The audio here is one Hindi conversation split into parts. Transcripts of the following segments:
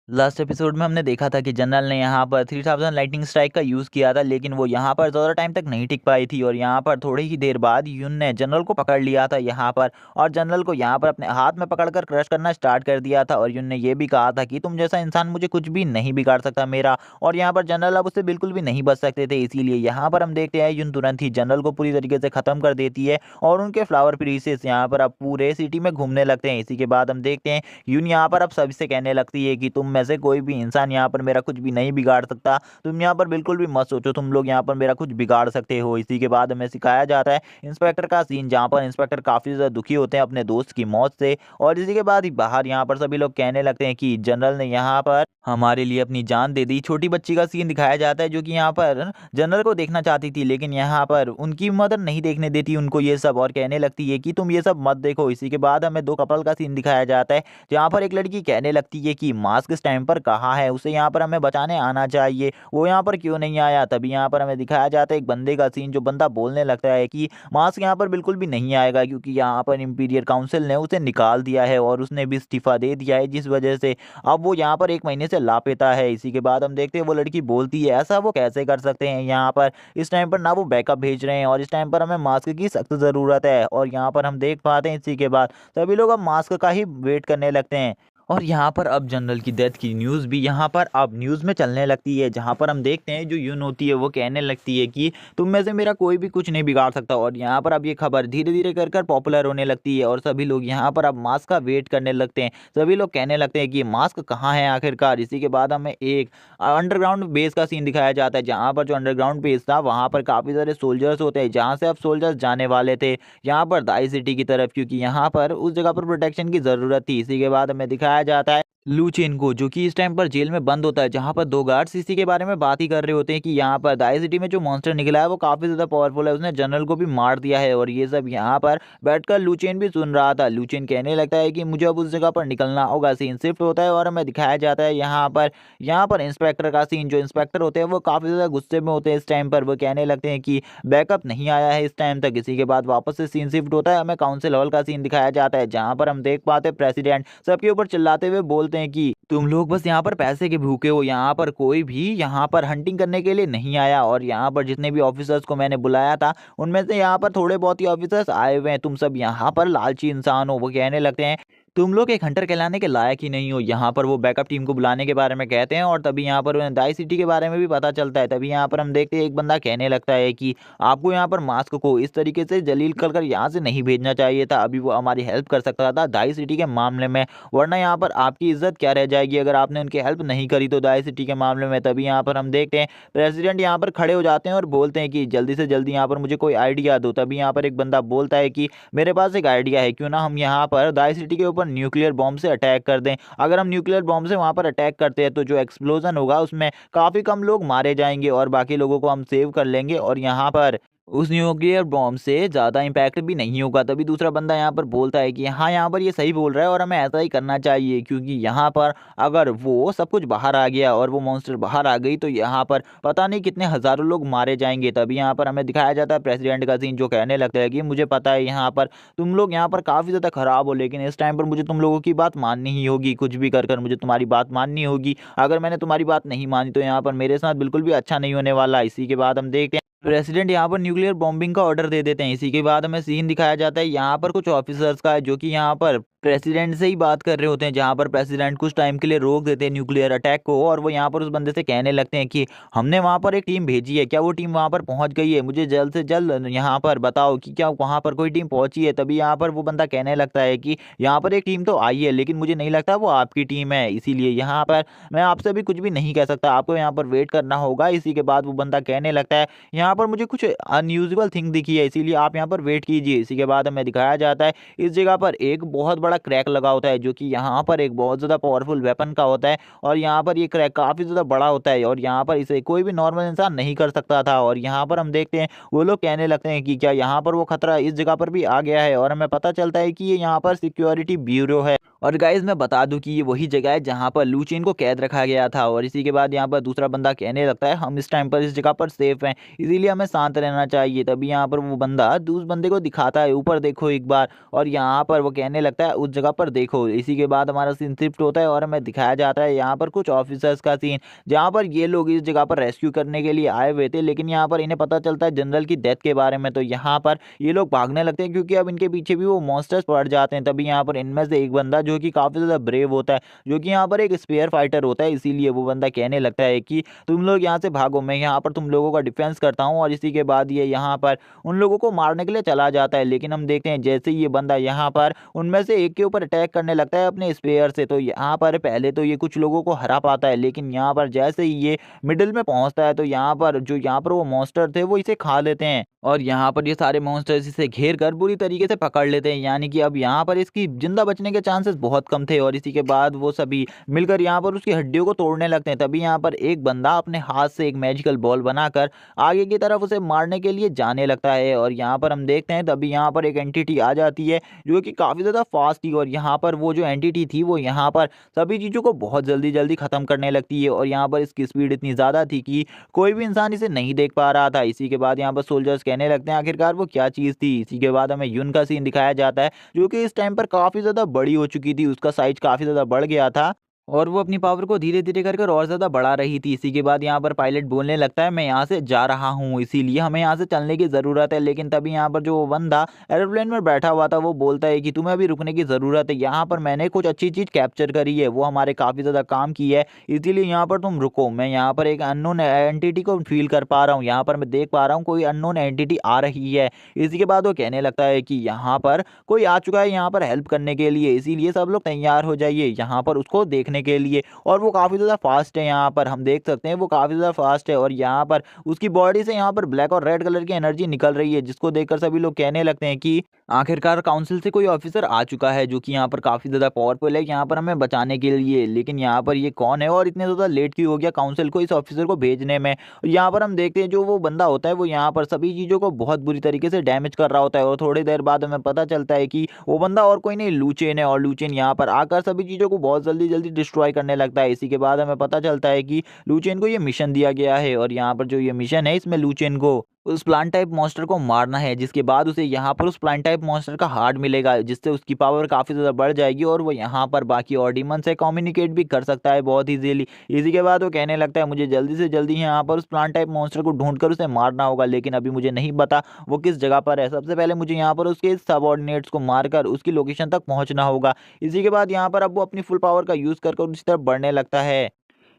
लास्ट एपिसोड में हमने देखा था कि जनरल ने यहाँ पर 3000 लाइटनिंग स्ट्राइक का यूज़ किया था, लेकिन वो यहाँ पर ज़्यादा टाइम तक नहीं टिक पाई थी और यहाँ पर थोड़ी ही देर बाद यून ने जनरल को पकड़ लिया था यहाँ पर। और जनरल को यहाँ पर अपने हाथ में पकड़कर क्रश करना स्टार्ट कर दिया था और यून ने ये भी कहा था कि तुम जैसा इंसान मुझे कुछ भी नहीं बिगाड़ सकता मेरा। और यहाँ पर जनरल अब उससे बिल्कुल भी नहीं बच सकते थे, इसीलिए यहाँ पर हम देखते हैं यून तुरंत ही जनरल को पूरी तरीके से ख़त्म कर देती है और उनके फ्लावर पीसेस यहाँ पर अब पूरे सिटी में घूमने लगते हैं। इसी के बाद हम देखते हैं यून यहाँ पर अब सभी से कहने लगती है कि तुम में से कोई भी इंसान यहाँ पर मेरा कुछ भी नहीं बिगाड़ सकता, तुम यहाँ पर बिल्कुल भी मत सोचो तुम लोग यहाँ पर मेरा कुछ बिगाड़ सकते हो। इसी के बाद हमें सिखाया जाता है इंस्पेक्टर का सीन, जहाँ पर इंस्पेक्टर काफी ज्यादा दुखी होते हैं अपने दोस्त की मौत से। और इसी के बाद ही बाहर यहाँ पर सभी लोग कहने लगते हैं कि जनरल ने यहाँ पर हमारे लिए अपनी जान दे दी। छोटी बच्ची का सीन दिखाया जाता है जो कि यहाँ पर जनरल को देखना चाहती थी, लेकिन यहाँ पर उनकी मदर नहीं देखने देती उनको ये सब और कहने लगती है कि तुम ये सब मत देखो। इसी के बाद हमें दो कपल का सीन दिखाया जाता है जहाँ पर एक लड़की कहने लगती है कि मास्क इस टाइम पर कहाँ है, उसे यहाँ पर हमें बचाने आना चाहिए, वो यहाँ पर क्यों नहीं आया। तभी यहाँ पर हमें दिखाया जाता है एक बंदे का सीन, जो बंदा बोलने लगता है कि मास्क यहाँ पर बिल्कुल भी नहीं आएगा क्योंकि यहाँ पर इंपीरियल काउंसिल ने उसे निकाल दिया है और उसने भी इस्तीफा दे दिया है, जिस वजह से अब वो यहाँ पर 1 महीने से लापता है। इसी के बाद हम देखते हैं वो लड़की बोलती है ऐसा वो कैसे कर सकते हैं, यहाँ पर इस टाइम पर ना वो बैकअप भेज रहे हैं और इस टाइम पर हमें मास्क की सख्त ज़रूरत है। और यहाँ पर हम देख पाते हैं इसी के बाद सभी लोग अब मास्क का ही वेट करने लगते हैं। और यहाँ पर अब जनरल की डेथ की न्यूज़ भी यहाँ पर अब न्यूज़ में चलने लगती है, जहाँ पर हम देखते हैं जो यून होती है वो कहने लगती है कि तुम में से मेरा कोई भी कुछ नहीं बिगाड़ सकता। और यहाँ पर अब ये खबर धीरे धीरे कर कर पॉपुलर होने लगती है और सभी लोग यहाँ पर अब मास्क का वेट करने लगते हैं। सभी लोग कहने लगते हैं कि मास्क कहाँ है आखिरकार। इसी के बाद हमें एक अंडरग्राउंड बेस का सीन दिखाया जाता है, जहाँ पर जो अंडरग्राउंड बेस था वहाँ पर काफ़ी सारे सोल्जर्स होते हैं, जहाँ से अब सोल्जर्स जाने वाले थे यहाँ पर दाई सिटी की तरफ, क्योंकि यहाँ पर उस जगह पर प्रोटेक्शन की ज़रूरत थी। इसी के बाद हमें दिखाया जाता है लूचेन को, जो कि इस टाइम पर जेल में बंद होता है, जहां पर दो गार्ड्स इसी के बारे में बात ही कर रहे होते हैं कि यहाँ पर दाई सिटी में जो मॉन्स्टर निकला है वो काफी ज्यादा पावरफुल है, उसने जनरल को भी मार दिया है। और ये सब यहाँ पर बैठकर लूचेन भी सुन रहा था। लूचेन कहने लगता है कि मुझे अब उस जगह पर निकलना होगा। सीन शिफ्ट होता है और हमें दिखाया जाता है यहाँ पर इंस्पेक्टर का सीन। जो इंस्पेक्टर होते हैं वो काफी ज्यादा गुस्से में होते हैं इस टाइम पर, वो कहने लगते हैं कि बैकअप नहीं आया है इस टाइम तक। इसी के बाद वापस से सीन शिफ्ट होता है, हमें काउंसिल हॉल का सीन दिखाया जाता है, जहां पर हम देख पाते हैं प्रेसिडेंट सबके ऊपर चिल्लाते हुए बोलते हैं कि तुम लोग बस यहाँ पर पैसे के भूखे हो, यहाँ पर कोई भी यहाँ पर हंटिंग करने के लिए नहीं आया। और यहाँ पर जितने भी ऑफिसर्स को मैंने बुलाया था उनमें से यहाँ पर थोड़े बहुत ही ऑफिसर्स आए हुए हैं, तुम सब यहाँ पर लालची इंसान हो। वो कहने लगते हैं तुम लोग एक हंटर कहलाने के लायक ही नहीं हो। यहाँ पर वो बैकअप टीम को बुलाने के बारे में कहते हैं और तभी यहाँ पर उन्हें दाई सिटी के बारे में भी पता चलता है। तभी यहाँ पर हम देखते हैं एक बंदा कहने लगता है कि आपको यहाँ पर मास्क को इस तरीके से जलील कर यहाँ से नहीं भेजना चाहिए था, अभी वो हमारी हेल्प कर सकता था दाई सिटी के मामले में, वरना यहाँ पर आपकी इज्जत क्या रह जाएगी अगर आपने उनकी हेल्प नहीं करी तो दाई सिटी के मामले में। तभी यहाँ पर हम देखते हैं प्रेसिडेंट यहाँ पर खड़े हो जाते हैं और बोलते हैं कि जल्दी से जल्दी यहाँ पर मुझे कोई आइडिया दो। तभी यहाँ पर एक बंदा बोलता है कि मेरे पास एक आइडिया है, क्यों ना हम यहाँ पर दाई सिटी के ऊपर न्यूक्लियर बॉम्ब से अटैक कर दें। अगर हम न्यूक्लियर बॉम्ब से वहां पर अटैक करते हैं तो जो एक्सप्लोजन होगा उसमें काफी कम लोग मारे जाएंगे और बाकी लोगों को हम सेव कर लेंगे और यहाँ पर उस न्यूक्लियर बॉम्ब से ज़्यादा इम्पैक्ट भी नहीं होगा। तभी दूसरा बंदा यहाँ पर बोलता है कि हाँ यहाँ पर ये सही बोल रहा है और हमें ऐसा ही करना चाहिए, क्योंकि यहाँ पर अगर वो सब कुछ बाहर आ गया और वो मॉन्स्टर बाहर आ गई तो यहाँ पर पता नहीं कितने हज़ारों लोग मारे जाएंगे। तभी यहाँ पर हमें दिखाया जाता है प्रेसिडेंट का सीन, जो कहने लगता है कि मुझे पता है यहाँ पर तुम लोग यहाँ पर काफ़ी ज़्यादा खराब हो, लेकिन इस टाइम पर मुझे तुम लोगों की बात माननी ही होगी, कुछ भी कर कर मुझे तुम्हारी बात माननी होगी। अगर मैंने तुम्हारी बात नहीं मानी तो यहाँ पर मेरे साथ बिल्कुल भी अच्छा नहीं होने वाला। इसी के बाद हम देखते हैं प्रेसिडेंट यहाँ पर न्यूक्लियर बॉम्बिंग का ऑर्डर दे देते हैं। इसी के बाद हमें सीन दिखाया जाता है यहाँ पर कुछ ऑफिसर्स का, जो कि यहाँ पर प्रेसिडेंट से ही बात कर रहे होते हैं, जहाँ पर प्रेसिडेंट कुछ टाइम के लिए रोक देते हैं न्यूक्लियर अटैक को और वो यहाँ पर उस बंदे से कहने लगते हैं कि हमने वहाँ पर एक टीम भेजी है, क्या वो टीम वहाँ पर पहुँच गई है, मुझे जल्द से जल्द यहाँ पर बताओ कि क्या वहाँ पर कोई टीम पहुँची है। तभी यहाँ पर वो बंदा कहने लगता है कि यहाँ पर एक टीम तो आई है लेकिन मुझे नहीं लगता वो आपकी टीम है, इसीलिए यहाँ पर मैं आपसे भी कुछ भी नहीं कह सकता, आपको यहाँ पर वेट करना होगा। इसी के बाद वो बंदा कहने लगता है यहाँ पर मुझे कुछ अनयूजुअल थिंग दिखी है, इसीलिए आप यहाँ पर वेट कीजिए। इसी के बाद हमें दिखाया जाता है इस जगह पर एक बहुत बड़ा क्रैक लगा होता है, जो कि यहाँ पर एक बहुत ज़्यादा पावरफुल वेपन का होता है और यहाँ पर ये क्रैक काफ़ी ज़्यादा बड़ा होता है और यहाँ पर इसे कोई भी नॉर्मल इंसान नहीं कर सकता था। और यहाँ पर हम देखते हैं वो लोग कहने लगते हैं कि क्या यहाँ पर वो खतरा इस जगह पर भी आ गया है और हमें पता चलता है कि ये यहाँ पर सिक्योरिटी ब्यूरो है। और गाइज मैं बता दूं कि ये वही जगह है जहाँ पर लूचेन को कैद रखा गया था। और इसी के बाद यहाँ पर दूसरा बंदा कहने लगता है हम इस टाइम पर इस जगह पर सेफ हैं, इसीलिए हमें शांत रहना चाहिए। तभी यहाँ पर वो बंदा उस बंदे को दिखाता है ऊपर देखो एक बार, और यहाँ पर वो कहने लगता है उस जगह पर देखो। इसी के बाद हमारा सीन शिफ्ट होता है और हमें दिखाया जाता है यहाँ पर कुछ ऑफिसर्स का सीन, जहाँ पर ये लोग इस जगह पर रेस्क्यू करने के लिए आए हुए थे, लेकिन यहाँ पर इन्हें पता चलता है जनरल की डेथ के बारे में। तो यहाँ पर ये लोग भागने लगते हैं क्योंकि अब इनके पीछे भी वो मॉन्स्टर्स पड़ जाते हैं। तभी यहाँ पर इनमें से एक बंदा जो कि काफी ज्यादा ब्रेव होता है, जो कि यहाँ पर एक स्पेयर फाइटर होता है, इसीलिए वो बंदा कहने लगता है कि तुम लोग यहाँ से भागो, मैं यहाँ पर तुम लोगों का डिफेंस करता हूँ। और इसी के बाद ये यहाँ पर उन लोगों को मारने के लिए चला जाता है। लेकिन हम देखते हैं जैसे ही ये बंदा यहाँ पर उनमें से एक के ऊपर अटैक करने लगता है अपने स्पेयर से, तो यहाँ पर पहले तो ये कुछ लोगों को हरा पाता है, लेकिन यहाँ पर जैसे ही ये मिडिल में पहुंचता है तो यहाँ पर वो मॉन्स्टर थे वो इसे खा लेते हैं। और यहाँ पर ये सारे मॉन्स्टर्स इसे घेर कर बुरी तरीके से पकड़ लेते हैं, यानी कि अब यहाँ पर इसकी जिंदा बचने के चांसेस बहुत कम थे। और इसी के बाद वो सभी मिलकर यहाँ पर उसकी हड्डियों को तोड़ने लगते हैं। तभी यहाँ पर एक बंदा अपने हाथ से एक मैजिकल बॉल बनाकर आगे की तरफ उसे मारने के लिए जाने लगता है। और यहाँ पर हम देखते हैं तभी यहाँ पर एक एंटिटी आ जाती है जो कि काफी ज्यादा फास्ट थी, और यहाँ पर वो जो एंटिटी थी वो यहाँ पर सभी चीजों को बहुत जल्दी जल्दी खत्म करने लगती है। और यहाँ पर इसकी स्पीड इतनी ज्यादा थी कि कोई भी इंसान इसे नहीं देख पा रहा था। इसी के बाद यहाँ पर सोल्जर्स कहने लगते हैं आखिरकार वो क्या चीज थी। इसी के बाद हमें यून का सीन दिखाया जाता है जो कि इस टाइम पर काफी ज्यादा बड़ी हो चुकी थी, उसका साइज काफी ज्यादा बढ़ गया था और वो अपनी पावर को धीरे धीरे कर और ज्यादा बढ़ा रही थी। इसी के बाद यहाँ पर पायलट बोलने लगता है मैं यहाँ से जा रहा हूँ, इसीलिए हमें यहाँ से चलने की जरूरत है। लेकिन तभी यहाँ पर जो वो बंदा एरोप्लेन में बैठा हुआ था वो बोलता है कि तुम्हें अभी रुकने की जरूरत है, यहाँ पर मैंने कुछ अच्छी चीज कैप्चर करी है, वो हमारे काफी ज्यादा काम की है, इसीलिए यहाँ पर तुम रुको। मैं यहाँ पर एक अननोन एंटिटी को फील कर पा रहा हूँ, यहाँ पर मैं देख पा रहा हूँ कोई अननोन एंटिटी आ रही है। इसी के बाद वो कहने लगता है कि यहाँ पर कोई आ चुका है यहाँ पर हेल्प करने के लिए, इसीलिए सब लोग तैयार हो जाइए यहाँ पर उसको देखने के लिए। और वो काफी ज्यादा फास्ट है, यहाँ पर हम देख सकते हैं वो काफी ज्यादा फास्ट है। और यहाँ पर उसकी बॉडी से यहाँ पर ब्लैक और रेड कलर की एनर्जी निकल रही है, जिसको देखकर सभी लोग कहने लगते हैं कि आखिरकार काउंसिल से कोई ऑफिसर आ चुका है जो कि यहाँ पर काफी ज्यादा पावरफुल है यहाँ पर हमें बचाने के लिए। लेकिन यहाँ पर ये कौन है और इतने ज्यादा लेट क्यों हो गया काउंसिल को इस ऑफिसर को भेजने में। यहाँ पर हम देखते हैं जो वो बंदा होता है वो यहाँ पर सभी चीजों को बहुत बुरी तरीके से डैमेज कर रहा होता है। और थोड़ी देर बाद हमें पता चलता है कि वो बंदा और कोई नहीं लूचेन है, और लूचेन यहाँ पर आकर सभी चीजों को बहुत जल्दी जल्दी डिस्ट्रॉय करने लगता है। इसी के बाद हमें पता चलता है कि लूचेन को ये मिशन दिया गया है, और यहाँ पर जो ये मिशन है इसमें लूचेन को उस प्लांट टाइप मॉन्स्टर को मारना है, जिसके बाद उसे यहाँ पर उस प्लांट टाइप मॉन्स्टर का हार्ट मिलेगा, जिससे उसकी पावर काफी ज्यादा बढ़ जाएगी और वो यहाँ पर बाकी और डीमन से कम्युनिकेट भी कर सकता है बहुत इजीली। इसी के बाद वो कहने लगता है मुझे जल्दी से जल्दी यहाँ पर उस प्लांट टाइप मॉन्स्टर को ढूंढकर उसे मारना होगा, लेकिन अभी मुझे नहीं पता वो किस जगह पर है। सबसे पहले मुझे यहाँ पर उसके सबऑर्डिनेट्स को मारकर उसकी लोकेशन तक पहुंचना होगा। इसी के बाद यहाँ पर अब वो अपनी फुल पावर का यूज कर उसी तरफ बढ़ने लगता है।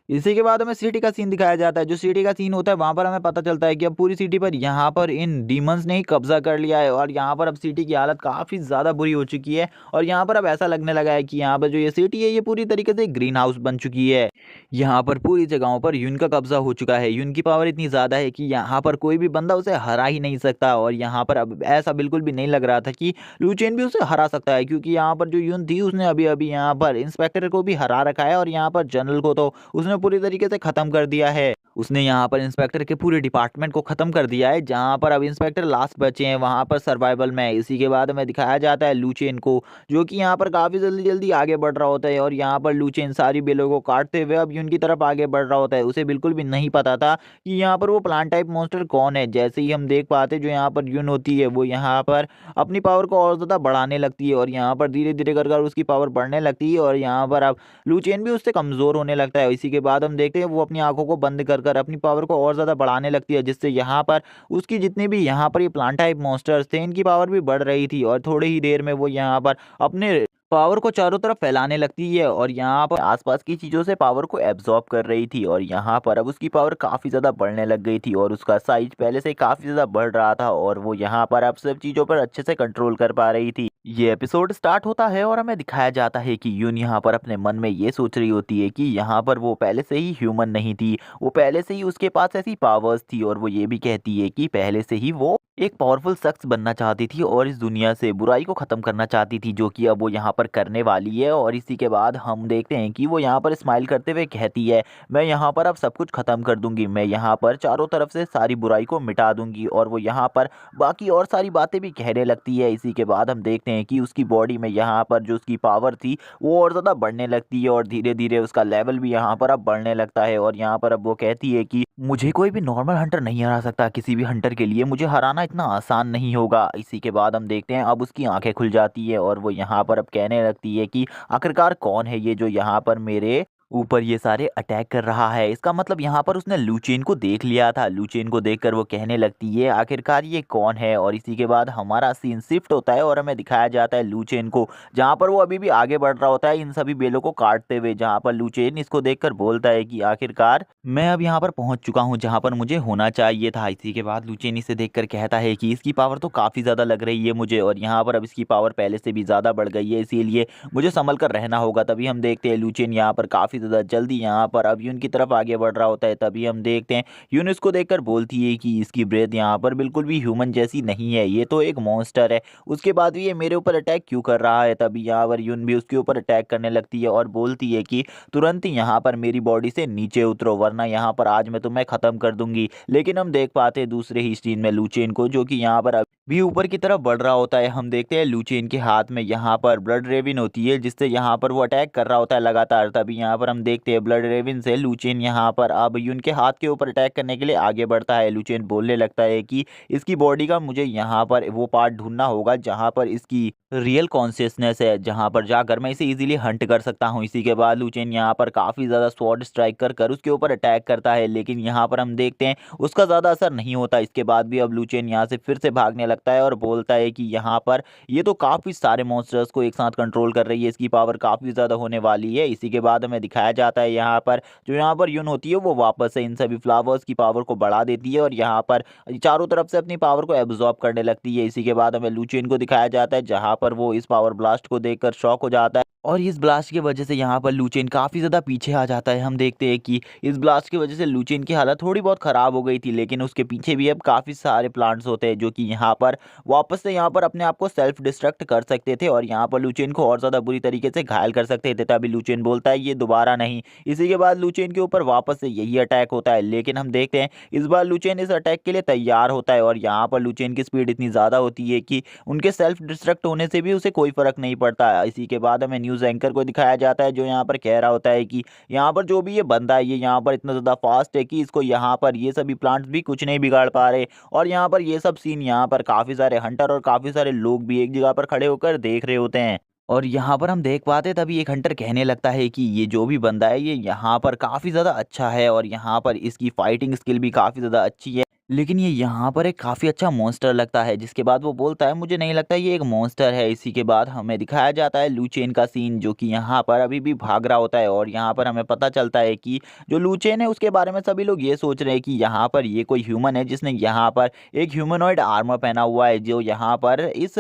इसी के बाद हमें सिटी का सीन दिखाया जाता है। जो सिटी का सीन होता है वहां पर हमें पता चलता है कि अब पूरी सिटी पर यहाँ पर इन डीमंस ने ही कब्जा कर लिया है, और यहाँ पर अब सिटी की हालत काफी ज्यादा बुरी हो चुकी है। और यहाँ पर अब ऐसा लगने लगा है कि यहाँ पर जो ये सिटी है ये पूरी तरीके से ग्रीन हाउस बन चुकी है। यहाँ पर पूरी जगहों पर यून का कब्जा हो चुका है। यून की पावर इतनी ज्यादा है कि यहाँ पर कोई भी बंदा उसे हरा ही नहीं सकता। और यहाँ पर अब ऐसा बिल्कुल भी नहीं लग रहा था कि लूचेन भी उसे हरा सकता है, क्योंकि यहाँ पर जो यून थी उसने अभी अभी यहाँ पर इंस्पेक्टर को भी हरा रखा है, और यहाँ पर जनरल को तो उसने पूरी तरीके से खत्म कर दिया है। उसने यहाँ पर इंस्पेक्टर के पूरे डिपार्टमेंट को खत्म कर दिया है। जहाँ पर अब इंस्पेक्टर लास्ट बचे हैं वहां पर सर्वाइवल में। इसी के बाद हमें दिखाया जाता है लूचेन को, जो कि यहाँ पर काफी जल्दी जल्दी आगे बढ़ रहा होता है, और यहाँ पर लूचेन सारी बेलों को काटते हुए अब यून की तरफ आगे बढ़ रहा होता है। उसे बिल्कुल भी नहीं पता था कि यहाँ पर वो प्लांट टाइप मॉन्स्टर कौन है। जैसे ही हम देख पाते जो यहाँ पर यून होती है वो यहाँ पर अपनी पावर को और ज्यादा बढ़ाने लगती है, और यहाँ पर धीरे धीरे कर उसकी पावर बढ़ने लगती है, और यहाँ पर अब लूचेन भी उससे कमजोर होने लगता है। इसी के बाद हम देखते हैं वो अपनी आंखों को बंद कर अपनी पावर को और ज्यादा बढ़ाने लगती है, जिससे यहाँ पर उसकी जितने भी यहाँ पर ये प्लांट टाइप मॉन्स्टर्स थे इनकी पावर भी बढ़ रही थी। और थोड़ी ही देर में वो यहाँ पर अपने पावर को चारों तरफ फैलाने लगती है, और यहाँ पर आसपास की चीजों से पावर को एब्जॉर्ब कर रही थी। और यहाँ पर अब उसकी पावर काफी ज्यादा बढ़ने लग गई थी, और उसका साइज पहले से काफी ज्यादा बढ़ रहा था, और वो यहाँ पर अब सब चीजों पर अच्छे से कंट्रोल कर पा रही थी। ये एपिसोड स्टार्ट होता है और हमें दिखाया जाता है कि यून यहाँ पर अपने मन में ये सोच रही होती है कि यहाँ पर वो पहले से ही ह्यूमन नहीं थी, वो पहले से ही उसके पास ऐसी पावर्स थी। और वो ये भी कहती है कि पहले से ही वो एक पावरफुल शख्स बनना चाहती थी और इस दुनिया से बुराई को खत्म करना चाहती थी, जो कि अब वो यहाँ पर करने वाली है। और इसी के बाद हम देखते हैं कि वो यहाँ पर स्माइल करते हुए कहती है मैं यहाँ पर अब सब कुछ खत्म कर दूंगी, मैं यहाँ पर चारों तरफ से सारी बुराई को मिटा दूंगी। और वो यहाँ पर बाकी और सारी बातें भी कहने लगती है। इसी के बाद हम देखते हैं कि उसकी बॉडी में यहाँ पर जो उसकी पावर थी वो और ज़्यादा बढ़ने लगती है, और धीरे धीरे उसका लेवल भी यहाँ पर अब बढ़ने लगता है। और यहाँ पर अब वो कहती है कि मुझे कोई भी नॉर्मल हंटर नहीं हरा सकता, किसी भी हंटर के लिए मुझे हराना इतना आसान नहीं होगा। इसी के बाद हम देखते हैं अब उसकी आंखें खुल जाती है और वो यहाँ पर अब कहने लगती है कि आखिरकार कौन है ये जो यहाँ पर मेरे ऊपर ये सारे अटैक कर रहा है। इसका मतलब यहाँ पर उसने लूचेन को देख लिया था। लूचेन को देखकर वो कहने लगती है आखिरकार ये कौन है। और इसी के बाद हमारा सीन शिफ्ट होता है और हमें दिखाया जाता है लूचेन को, जहाँ पर वो अभी भी आगे बढ़ रहा होता है इन सभी बेलों को काटते हुए। जहाँ पर लूचेन इसको देखकर बोलता है कि आखिरकार मैं अब यहाँ पर पहुंच चुका हूँ जहाँ पर मुझे होना चाहिए था। इसी के बाद लूचेन इसे देखकर कहता है कि इसकी पावर तो काफ़ी ज़्यादा लग रही है मुझे, और यहाँ पर अब इसकी पावर पहले से भी ज़्यादा बढ़ गई है, इसीलिए मुझे संभल कर रहना होगा। तभी हम देखते हैं लूचेन यहाँ पर काफ़ी ज़्यादा जल्दी यहाँ पर अब यून की तरफ आगे बढ़ रहा होता है। तभी हम देखते हैं यून इसको देखकर बोलती है कि इसकी ब्रेथ यहाँ पर बिल्कुल भी ह्यूमन जैसी नहीं है, ये तो एक मॉन्स्टर है। उसके बाद भी ये मेरे ऊपर अटैक क्यों कर रहा है। तभी यहाँ पर यून भी उसके ऊपर अटैक करने लगती है और बोलती है कि तुरंत ही यहाँ पर मेरी बॉडी से नीचे उतरो, वरना यहाँ पर आज मैं तुम्हें ख़त्म कर दूंगी। लेकिन हम देख पाते हैं दूसरे ही सीन में लूचेन को, जो कि यहाँ पर भी ऊपर की तरफ बढ़ रहा होता है। हम देखते हैं लूचेन के हाथ में यहाँ पर ब्लड रेविन होती है, जिससे यहाँ पर वो अटैक कर रहा होता है लगातार। तभी यहाँ पर हम देखते हैं ब्लड रेविन से लूचेन यहाँ पर अब यून के हाथ के ऊपर अटैक करने के लिए आगे बढ़ता है। लूचेन बोलने लगता है कि इसकी बॉडी का मुझे यहाँ पर वो पार्ट ढूंढना होगा जहाँ पर इसकी रियल कॉन्शियसनेस है, जहाँ पर जाकर मैं इसे इजीली हंट कर सकता हूँ। इसी के बाद लूचेन यहाँ पर काफ़ी ज़्यादा स्वॉर्ड स्ट्राइक कर उसके ऊपर अटैक करता है, लेकिन यहाँ पर हम देखते हैं उसका ज़्यादा असर नहीं होता। इसके बाद भी अब लूचेन यहाँ से फिर से भागने लगता है और बोलता है कि यहाँ पर ये तो काफ़ी सारे मॉन्स्टर्स को एक साथ कंट्रोल कर रही है, इसकी पावर काफ़ी ज़्यादा होने वाली है। इसी के बाद हमें दिखाया जाता है यहाँ पर जो यहाँ पर यून होती है वो वापस से इन सभी फ्लावर्स की पावर को बढ़ा देती है और यहाँ पर चारों तरफ से अपनी पावर को एब्जॉर्ब करने लगती है। इसी के बाद हमें लूचेन को दिखाया जाता है जहाँ पर वो इस पावर ब्लास्ट को देखकर शॉक हो जाता है और इस ब्लास्ट की वजह से यहाँ पर लूचेन काफ़ी ज़्यादा पीछे आ जाता है। हम देखते हैं कि इस ब्लास्ट की वजह से लूचेन की हालत थोड़ी बहुत ख़राब हो गई थी, लेकिन उसके पीछे भी अब काफ़ी सारे प्लांट्स होते हैं जो कि यहाँ पर वापस से यहाँ पर अपने आप को सेल्फ डिस्ट्रक्ट कर सकते थे और यहाँ पर लूचेन को और ज़्यादा बुरी तरीके से घायल कर सकते थे। तभी लूचेन बोलता है ये दोबारा नहीं। इसी के बाद लूचेन के ऊपर वापस से यही अटैक होता है, लेकिन हम देखते हैं इस बार लूचेन इस अटैक के लिए तैयार होता है और यहाँ पर लूचेन की स्पीड इतनी ज़्यादा होती है कि उनके सेल्फ डिस्ट्रक्ट होने से भी उसे कोई फ़र्क नहीं पड़ता। इसी के बाद हमें न्यूज़ एंकर को दिखाया जाता है जो यहाँ पर कह रहा होता है कि यहाँ पर जो भी ये बंदा है ये यहाँ पर इतना ज़्यादा फास्ट है कि इसको यहाँ पर ये सभी प्लांट्स भी कुछ नहीं बिगाड़ पा रहे। और यहाँ पर ये सब सीन यहाँ पर काफ़ी सारे हंटर और काफ़ी सारे लोग भी एक जगह पर खड़े होकर देख रहे होते हैं और यहाँ पर हम देख पाते तभी एक हंटर कहने लगता है कि ये जो भी बंदा है ये यहाँ पर काफ़ी ज़्यादा अच्छा है और यहाँ पर इसकी फाइटिंग स्किल भी काफ़ी ज़्यादा अच्छी है, लेकिन ये यहाँ पर एक काफ़ी अच्छा मॉन्स्टर लगता है। जिसके बाद वो बोलता है मुझे नहीं लगता ये एक मॉन्स्टर है। इसी के बाद हमें दिखाया जाता है लूचेन का सीन जो कि यहाँ पर अभी भी भाग रहा होता है और यहाँ पर हमें पता चलता है कि जो लूचेन है उसके बारे में सभी लोग ये सोच रहे हैं कि यहाँ पर ये कोई ह्यूमन है जिसने यहाँ पर एक ह्यूमनॉइड आर्मर पहना हुआ है, जो यहाँ पर इस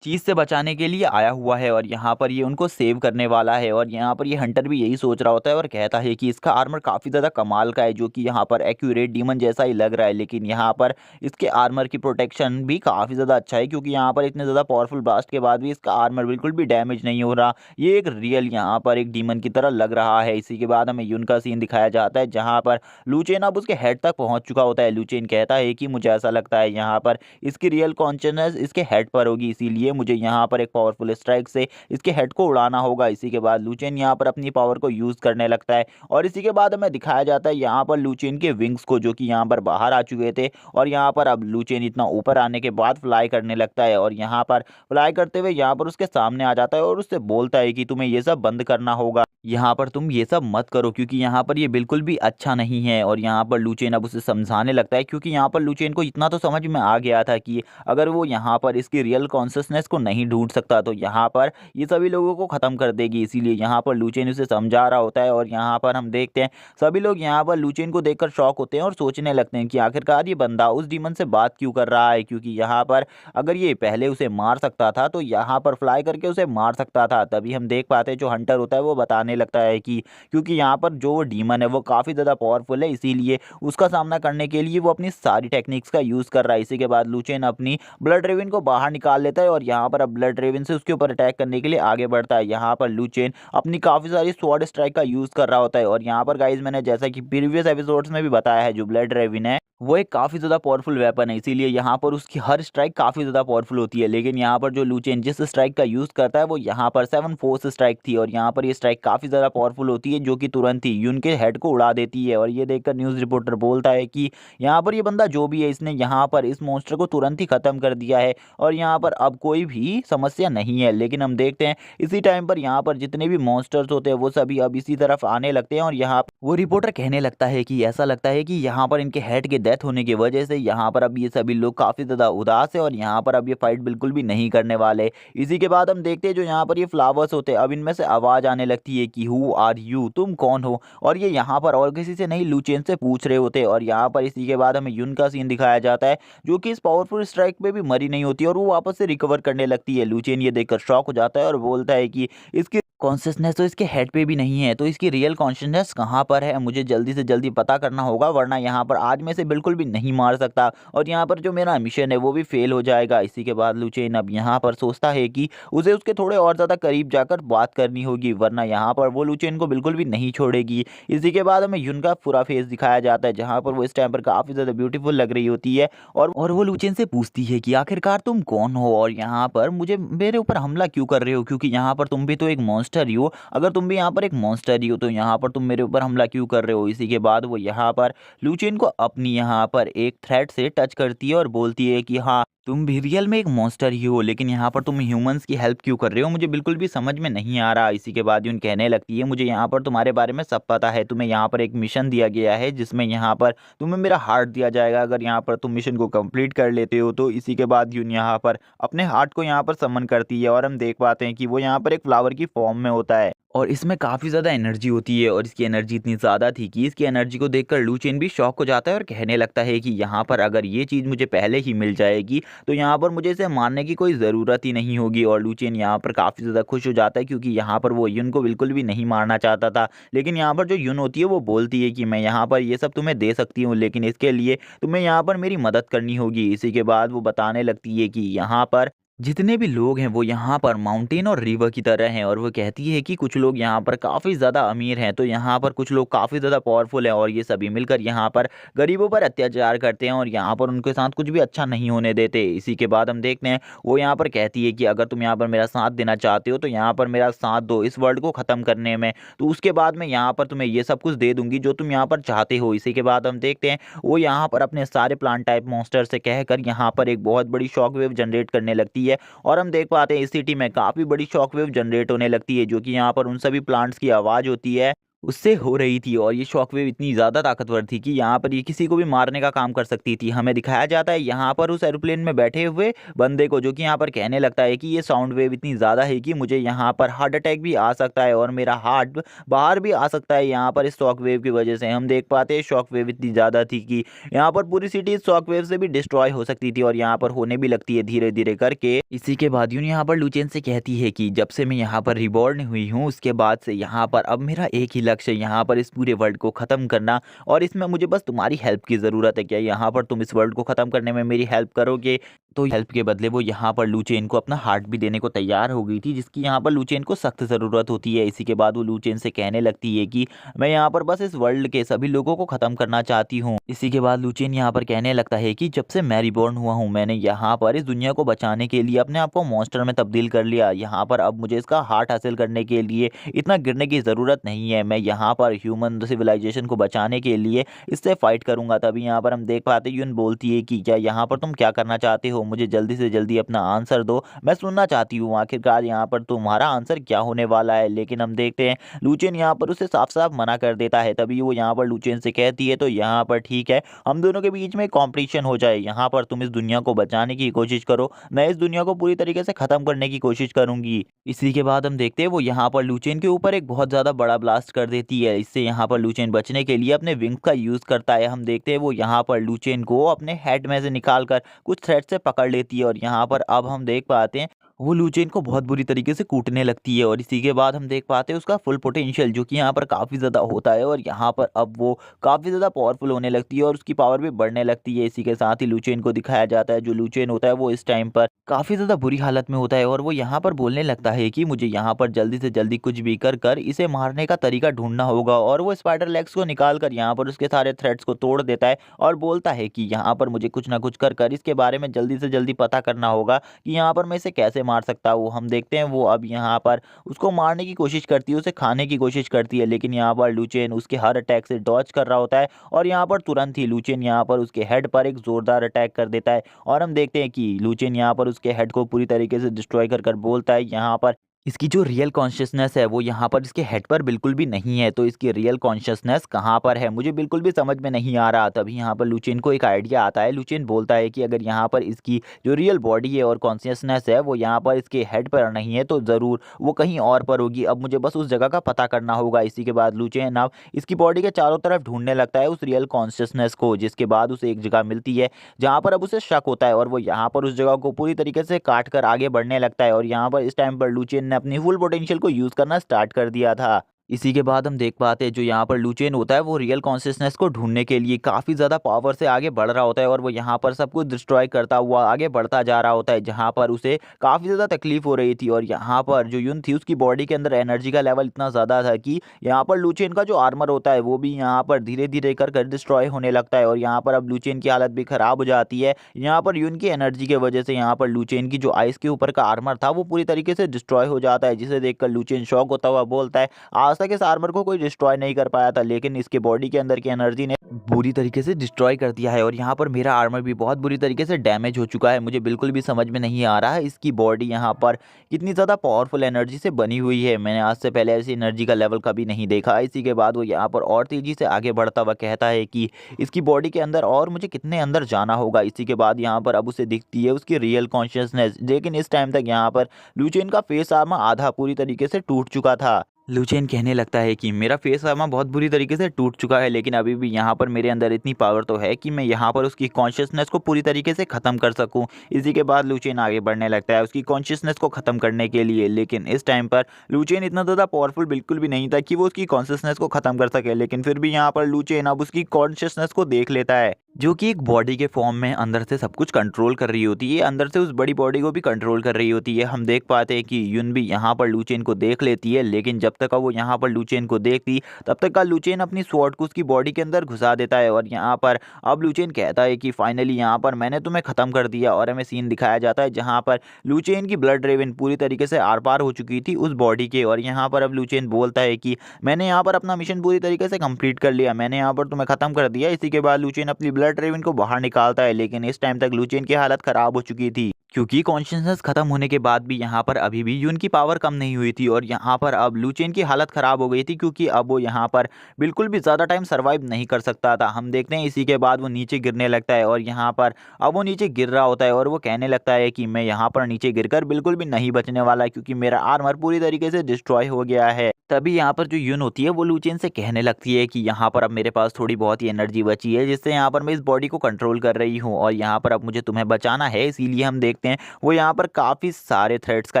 चीज़ से बचाने के लिए आया हुआ है और यहाँ पर ये उनको सेव करने वाला है। और यहाँ पर ये हंटर भी यही सोच रहा होता है और कहता है कि इसका आर्मर काफ़ी ज़्यादा कमाल का है, जो कि यहाँ पर एक्यूरेट डीमन जैसा ही लग रहा है। लेकिन यहाँ पर इसके आर्मर की प्रोटेक्शन भी काफ़ी ज़्यादा अच्छा है, क्योंकि यहाँ पर इतने ज़्यादा पावरफुल ब्लास्ट के बाद भी इसका आर्मर बिल्कुल भी डैमेज नहीं हो रहा। ये एक रियल यहाँ पर एक डीमन की तरह लग रहा है। इसी के बाद हमें यून का सीन दिखाया जाता है जहाँ पर लूचेन अब उसके हेड तक पहुँच चुका होता है। लूचेन कहता है कि मुझे ऐसा लगता है यहाँ पर इसकी रियल कॉन्शियसनेस इसके हेड पर होगी, इसीलिए मुझे यहाँ पर पावरफुल स्ट्राइक से इसके हेड को उड़ाना होगा। इसी के बाद लूचेन यहाँ पर अपनी पावर को यूज करने लगता है और इसी के बाद हमें दिखाया जाता है यहाँ पर लूचेन के विंग्स को, जो कि यहाँ पर बाहर आ चुके थे और यहाँ पर अब लूचेन इतना ऊपर आने के बाद फ्लाई करने लगता है और यहाँ पर फ्लाई करते हुए यहाँ पर उसके सामने आ जाता है और उससे बोलता है कि तुम्हें ये सब बंद करना होगा, यहाँ पर तुम ये सब मत करो क्योंकि यहाँ पर ये बिल्कुल भी अच्छा नहीं है। और यहाँ पर लूचेन अब उसे समझाने लगता है, क्योंकि यहाँ पर लूचेन को इतना तो समझ में आ गया था कि अगर वो यहाँ पर इसकी रियल कॉन्शियसनेस को नहीं ढूंढ सकता तो यहाँ पर ये सभी लोगों को ख़त्म कर देगी। इसीलिए यहाँ पर लूचेन उसे समझा रहा होता है और यहाँ पर हम देखते हैं सभी लोग यहाँ पर लूचेन को देखकर शॉक होते हैं और सोचने लगते हैं कि आखिरकार ये बंदा उस डीमन से बात क्यों कर रहा है, क्योंकि यहाँ पर अगर ये पहले उसे मार सकता था तो यहाँ पर फ्लाई करके उसे मार सकता था। तभी हम देख पाते हैं जो हंटर होता है वो बताने लगता है कि क्योंकि यहाँ पर जो डीमन है वो काफ़ी ज़्यादा पावरफुल है, इसीलिए उसका सामना करने के लिए वो अपनी सारी टेक्निक्स का यूज़ कर रहा है। इसी के बाद लूचेन अपनी ब्लड रेविन को बाहर निकाल लेता है और यहाँ पर अब ब्लड रेवन से उसके ऊपर अटैक करने के लिए आगे बढ़ता है। यहाँ पर लू चेन अपनी काफ़ी सारी स्वॉर्ड स्ट्राइक का यूज़ कर रहा होता है और यहाँ पर गाइज मैंने जैसा कि प्रीवियस एपिसोड्स में भी बताया है, जो ब्लड रेवन है वो एक काफ़ी ज़्यादा पावरफुल वेपन है, इसीलिए यहाँ पर उसकी हर स्ट्राइक काफ़ी ज़्यादा पावरफुल होती है। लेकिन यहाँ पर जो लू चेन जिस स्ट्राइक का यूज़ करता है वो यहाँ पर 7 फोर्स स्ट्राइक थी और यहाँ पर ये स्ट्राइक काफ़ी ज़्यादा पावरफुल होती है, जो कि तुरंत ही यून के हेड को उड़ा देती है। और ये देखकर न्यूज़ रिपोर्टर बोलता है कि यहाँ पर ये बंदा जो भी है, इसने यहाँ पर इस मॉन्स्टर को तुरंत ही ख़त्म कर दिया है और यहाँ पर अब कोई भी समस्या नहीं है। लेकिन हम देखते हैं इसी टाइम पर यहाँ पर जितने भी मॉन्स्टर्स होते हैं वो सभी अब इसी तरफ आने लगते हैं और यहाँ वो रिपोर्टर कहने लगता है कि ऐसा लगता है कि यहाँ पर इनके हेड के डेथ होने की वजह से यहाँ पर अब ये सभी लोग काफ़ी ज़्यादा उदास है और यहाँ पर अब ये फाइट बिल्कुल भी नहीं करने वाले। इसी के बाद हम देखते हैं जो यहाँ पर ये फ्लावर्स होते हैं, अब इनमें से आवाज़ आने लगती है कि हु आर यू, तुम कौन हो। और ये यहाँ पर और किसी से नहीं लू चेन से पूछ रहे होते और यहाँ पर इसी के बाद हमें यून का सीन दिखाया जाता है, जो कि इस पावरफुल स्ट्राइक पे भी मरी नहीं होती और वो वापस से रिकवर करने लगती है। लू चेन ये देखकर शॉक हो जाता है और बोलता है कि इसकी कॉन्शियसनेस तो इसके हेड पे भी नहीं है, तो इसकी रियल कॉन्शियसनेस कहाँ पर है, मुझे जल्दी से जल्दी पता करना होगा, वरना यहाँ पर आज मैं इसे बिल्कुल भी नहीं मार सकता और यहाँ पर जो मेरा मिशन है वो भी फेल हो जाएगा। इसी के बाद लू चेन अब यहाँ पर सोचता है कि उसे उसके थोड़े और ज़्यादा करीब जाकर बात करनी होगी, वरना यहाँ पर वो लू चेन को बिल्कुल भी नहीं छोड़ेगी। इसी के बाद हमें यून का पूरा फेस दिखाया जाता है, जहाँ पर वो इस टाइम पर काफ़ी ज़्यादा ब्यूटीफुल लग रही होती है और वो लू चेन से पूछती है कि आखिरकार तुम कौन हो और यहाँ पर मुझे मेरे ऊपर हमला क्यों कर रहे हो, क्योंकि यहाँ पर तुम भी तो एक मॉन्स्टर ही हो, अगर तुम भी यहाँ पर एक मॉन्स्टर ही हो तो यहाँ पर तुम मेरे ऊपर हमला क्यों कर रहे हो। इसी के बाद वो यहाँ पर लू चेन को अपनी यहाँ पर एक थ्रेड से टच करती है और बोलती है कि हाँ, तुम भी रियल में एक मॉन्स्टर ही हो, लेकिन यहाँ पर तुम ह्यूमंस की हेल्प क्यों कर रहे हो, मुझे बिल्कुल भी समझ में नहीं आ रहा। इसी के बाद यून कहने लगती है मुझे यहाँ पर तुम्हारे बारे में सब पता है, तुम्हें यहाँ पर एक मिशन दिया गया है जिसमें यहाँ पर तुम्हें मेरा हार्ट दिया जाएगा, अगर यहाँ पर तुम मिशन को कंप्लीट कर लेते हो तो। इसी के बाद यून यहाँ पर अपने हार्ट को यहाँ पर समन करती है और हम देख पाते हैं कि वो यहाँ पर एक फ्लावर की फॉर्म में होता है और इसमें काफ़ी ज़्यादा एनर्जी होती है और इसकी एनर्जी इतनी ज़्यादा थी कि इसकी एनर्जी को देखकर लू चेन भी शॉक हो जाता है और कहने लगता है कि यहाँ पर अगर ये चीज़ मुझे पहले ही मिल जाएगी तो यहाँ पर मुझे इसे मारने की कोई ज़रूरत ही नहीं होगी। और लू चेन यहाँ पर काफ़ी ज़्यादा खुश हो जाता है क्योंकि यहाँ पर वो यून को बिल्कुल भी नहीं मारना चाहता था। लेकिन यहाँ पर जो यून होती है वो बोलती है कि मैं यहाँ पर ये सब तुम्हें दे सकती हूँ, लेकिन इसके लिए तुम्हें यहाँ पर मेरी मदद करनी होगी। इसी के बाद वो बताने लगती है कि यहाँ पर जितने भी लोग हैं वो यहाँ पर माउंटेन और रिवर की तरह हैं और वो कहती है कि कुछ लोग यहाँ पर काफ़ी ज़्यादा अमीर हैं, तो यहाँ पर कुछ लोग काफ़ी ज़्यादा पावरफुल हैं और ये सभी मिलकर यहाँ पर गरीबों पर अत्याचार करते हैं और यहाँ पर उनके साथ कुछ भी अच्छा नहीं होने देते। इसी के बाद हम देखते हैं वो यहाँ पर कहती है कि अगर तुम यहाँ पर मेरा साथ देना चाहते हो तो यहाँ पर मेरा साथ दो इस वर्ल्ड को ख़त्म करने में, तो उसके बाद मैं यहाँ पर तुम्हें ये सब कुछ दे दूंगी जो तुम यहाँ पर चाहते हो। इसी के बाद हम देखते हैं वो यहाँ पर अपने सारे प्लांट टाइप मॉन्स्टर से कहकर यहाँ पर एक बहुत बड़ी शॉक वेव जनरेट करने लगती है और हम देख पाते हैं इस सिटी में काफ़ी बड़ी शॉकवेव जनरेट होने लगती है, जो कि यहाँ पर उन सभी प्लांट्स की आवाज़ होती है उससे हो रही थी और ये शॉकवेव इतनी ज़्यादा ताकतवर थी कि यहाँ पर ये किसी को भी मारने का काम कर सकती थी। हमें दिखाया जाता है यहाँ पर उस एरोप्लेन में बैठे हुए बंदे को, जो कि यहाँ पर कहने लगता है कि ये साउंड वेव इतनी ज़्यादा है कि मुझे यहाँ पर हार्ट अटैक भी आ सकता है और मेरा हार्ट बाहर भी आ सकता है यहाँ पर इस शॉक वेव की वजह से। हम देख पाते हैं शॉक वेव इतनी ज़्यादा थी कि यहाँ पर पूरी सिटी इस शॉक वेव से भी डिस्ट्रॉय हो सकती थी और यहाँ पर होने भी लगती है धीरे धीरे करके। इसी के बाद यून यहाँ पर लू चेन से कहती है कि जब से मैं यहाँ पर रिबॉर्न हुई हूँ उसके बाद से यहाँ पर अब मेरा एक ही लक्ष्य है, यहाँ पर इस पूरे वर्ल्ड को ख़त्म करना और इसमें मुझे बस तुम्हारी हेल्प की ज़रूरत है। क्या यहाँ पर तुम इस वर्ल्ड को ख़त्म करने में मेरी हेल्प करोगे? तो हेल्प के बदले वो यहाँ पर लू चेन को अपना हार्ट भी देने को तैयार हो गई थी, जिसकी यहाँ पर लू चेन को सख्त ज़रूरत होती है। इसी के बाद वो लू चेन से कहने लगती है कि मैं यहाँ पर बस इस वर्ल्ड के सभी लोगों को ख़त्म करना चाहती हूँ। इसी के बाद लू चेन यहाँ पर कहने लगता है कि जब से मैं रिबॉर्न हुआ हूँ मैंने यहाँ पर इस दुनिया को बचाने के लिए अपने आप को मॉन्स्टर में तब्दील कर लिया। यहाँ पर अब मुझे इसका हार्ट हासिल करने के लिए इतना गिरने की ज़रूरत नहीं है। मैं यहाँ पर ह्यूमन सिविलाइजेशन को बचाने के लिए इससे फाइट करूंगा। तभी यहाँ पर हम देख पाते यून बोलती है कि क्या यहाँ पर तुम क्या करना चाहते हो, मुझे जल्दी से जल्दी अपना आंसर दो, मैं सुनना चाहती हूँ आखिरकार यहाँ पर तुम्हारा आंसर क्या होने वाला है। लेकिन हम देखते हैं लू चेन यहाँ पर उसे साफ साफ मना कर देता है। तभी वो यहाँ पर लू चेन से कहती है तो यहाँ पर ठीक है हम दोनों के बीच में कॉम्पिटिशन हो जाए, यहाँ पर तुम इस दुनिया को बचाने की कोशिश करो, मैं इस दुनिया को पूरी तरीके से खत्म करने की कोशिश करूंगी। इसी के बाद हम देखते हैं वो यहाँ पर लू चेन के ऊपर एक बहुत ज्यादा बड़ा ब्लास्ट कर देती है। इससे यहाँ पर लू चेन बचने के लिए अपने विंग्स का यूज करता है। हम देखते हैं वो यहाँ पर लू चेन को अपने हेड में से निकाल कर कुछ थ्रेड से पकड़ लेती है और यहाँ पर अब हम देख पाते हैं वो लू चेन को बहुत बुरी तरीके से कूटने लगती है और इसी के बाद हम देख पाते हैं उसका फुल पोटेंशियल जो कि यहाँ पर काफ़ी ज़्यादा होता है और यहाँ पर अब वो काफ़ी ज़्यादा पावरफुल होने लगती है और उसकी पावर भी बढ़ने लगती है। इसी के साथ ही लू चेन को दिखाया जाता है, जो लू चेन होता है वो इस टाइम पर काफ़ी ज़्यादा बुरी हालत में होता है और वो यहाँ पर बोलने लगता है कि मुझे यहाँ पर जल्दी से जल्दी कुछ भी कर कर इसे मारने का तरीका ढूंढना होगा। और वो स्पाइडर लेग्स को निकाल कर यहाँ पर उसके सारे थ्रेड्स को तोड़ देता है और बोलता है कि यहाँ पर मुझे कुछ ना कुछ कर कर इसके बारे में जल्दी से जल्दी पता करना होगा कि यहाँ पर मैं इसे कैसे मार सकता हूँ। हम देखते हैं वो अब यहाँ पर उसको मारने की कोशिश करती है, उसे खाने की कोशिश करती है, लेकिन यहाँ पर लू चेन उसके हर अटैक से डॉज कर रहा होता है और यहाँ पर तुरंत ही लू चेन यहाँ पर उसके हेड पर एक जोरदार अटैक कर देता है। और हम देखते हैं कि लू चेन यहाँ पर उसके हेड को पूरी तरीके से डिस्ट्रॉय कर कर बोलता है यहाँ पर इसकी जो रियल कॉन्शियसनेस है वो यहाँ पर इसके हेड पर बिल्कुल भी नहीं है। तो इसकी रियल कॉन्शियसनेस कहाँ पर है मुझे बिल्कुल भी समझ में नहीं आ रहा। तभी यहाँ पर लू चेन को एक आइडिया आता है। लू चेन बोलता है कि अगर यहाँ पर इसकी जो रियल बॉडी है और कॉन्शियसनेस है वो यहाँ पर इसके हेड पर नहीं है तो ज़रूर वो कहीं और पर होगी। अब मुझे बस उस जगह का पता करना होगा। इसी के बाद लू चेन अब इसकी बॉडी के चारों तरफ ढूंढने लगता है उस रियल कॉन्शियसनेस को, जिसके बाद उसे एक जगह मिलती है जहाँ पर अब उसे शक होता है और वो यहाँ पर उस जगह को पूरी तरीके से काट कर आगे बढ़ने लगता है। और यहाँ पर इस टाइम पर लू चेन ने अपनी फुल पोटेंशियल को यूज़ करना स्टार्ट कर दिया था। इसी के बाद हम देख पाते हैं जो यहाँ पर लू चेन होता है वो रियल कॉन्शियसनेस को ढूंढने के लिए काफ़ी ज़्यादा पावर से आगे बढ़ रहा होता है और वो यहाँ पर सब कुछ डिस्ट्रॉय करता हुआ आगे बढ़ता जा रहा होता है, जहाँ पर उसे काफ़ी ज़्यादा तकलीफ हो रही थी। और यहाँ पर जो यून थी उसकी बॉडी के अंदर एनर्जी का लेवल इतना ज़्यादा था कि यहाँ पर लू चेन का जो आर्मर होता है वो भी यहाँ पर धीरे धीरे कर कर डिस्ट्रॉय होने लगता है और यहाँ पर अब लू चेन की हालत भी ख़राब हो जाती है। यहाँ पर यून की एनर्जी की वजह से यहाँ पर लू चेन की जो आइस के ऊपर का आर्मर था वो पूरी तरीके से डिस्ट्रॉय हो जाता है, जिसे देखकर लू चेन शॉक होता हुआ बोलता है आज तक इस आर्मर को कोई डिस्ट्रॉय नहीं कर पाया था, लेकिन इसके बॉडी के अंदर की एनर्जी ने बुरी तरीके से डिस्ट्रॉय कर दिया है और यहाँ पर मेरा आर्मर भी बहुत बुरी तरीके से डैमेज हो चुका है। मुझे बिल्कुल भी समझ में नहीं आ रहा है इसकी बॉडी यहाँ पर कितनी ज़्यादा पावरफुल एनर्जी से बनी हुई है। मैंने आज से पहले ऐसी एनर्जी का लेवल कभी नहीं देखा। इसी के बाद वो यहाँ पर और तेज़ी से आगे बढ़ता हुआ कहता है कि इसकी बॉडी के अंदर और मुझे कितने अंदर जाना होगा। इसी के बाद यहाँ पर अब उसे दिखती है उसकी रियल कॉन्शियसनेस, लेकिन इस टाइम तक यहाँ पर लू चेन का फेस आर्मर आधा पूरी तरीके से टूट चुका था। लू चेन कहने लगता है कि मेरा फेस आर्मर बहुत बुरी तरीके से टूट चुका है, लेकिन अभी भी यहाँ पर मेरे अंदर इतनी पावर तो है कि मैं यहाँ पर उसकी कॉन्शियसनेस को पूरी तरीके से ख़त्म कर सकूँ। इसी के बाद लू चेन आगे बढ़ने लगता है उसकी कॉन्शियसनेस को ख़त्म करने के लिए, लेकिन इस टाइम पर लू चेन इतना ज़्यादा पावरफुल बिल्कुल भी नहीं था कि वो उसकी कॉन्शियसनेस को ख़त्म कर सके। लेकिन फिर भी यहाँ पर लू चेन अब उसकी कॉन्शियसनेस को देख लेता है, जो कि एक बॉडी के फॉर्म में अंदर से सब कुछ कंट्रोल कर रही होती है, अंदर से उस बड़ी बॉडी को भी कंट्रोल कर रही होती है। हम देख पाते हैं कि यून भी यहाँ पर लू चेन को देख लेती है, लेकिन जब तक वो यहाँ पर लू चेन को देखती तब तक का लू चेन अपनी स्वॉर्ड को उसकी बॉडी के अंदर घुसा देता है। और यहाँ पर अब लू चेन कहता है कि फाइनली यहाँ पर मैंने तुम्हें ख़त्म कर दिया। और हमें सीन दिखाया जाता है जहाँ पर लू चेन की ब्लड रेवन पूरी तरीके से आर पार हो चुकी थी उस बॉडी के। और यहाँ पर अब लू चेन बोलता है कि मैंने यहाँ पर अपना मिशन पूरी तरीके से कंप्लीट कर लिया, मैंने यहाँ पर तुम्हें ख़त्म कर दिया। इसी के बाद लू चेन अपनी ब्लड रेवन को बाहर निकालता है, लेकिन इस टाइम तक लू चेन की हालत ख़राब हो चुकी थी, क्योंकि कॉन्शियसनेस खत्म होने के बाद भी यहाँ पर अभी भी यून की पावर कम नहीं हुई थी। और यहाँ पर अब लू चेन की हालत ख़राब हो गई थी, क्योंकि अब वो यहाँ पर बिल्कुल भी ज़्यादा टाइम सर्वाइव नहीं कर सकता था। हम देखते हैं इसी के बाद वो नीचे गिरने लगता है और यहाँ पर अब वो नीचे गिर रहा होता है और वो कहने लगता है कि मैं यहाँ पर नीचे गिरकर बिल्कुल भी नहीं बचने वाला, क्योंकि मेरा आर्मर पूरी तरीके से डिस्ट्रॉय हो गया है। तभी यहाँ पर जो यून होती है वो लू चेन से कहने लगती है कि यहाँ पर अब मेरे पास थोड़ी बहुत ही एनर्जी बची है, जिससे यहाँ पर मैं इस बॉडी को कंट्रोल कर रही हूँ और यहाँ पर अब मुझे तुम्हें बचाना है। इसीलिए हम देखते हैं वो यहाँ पर काफ़ी सारे थ्रेड्स का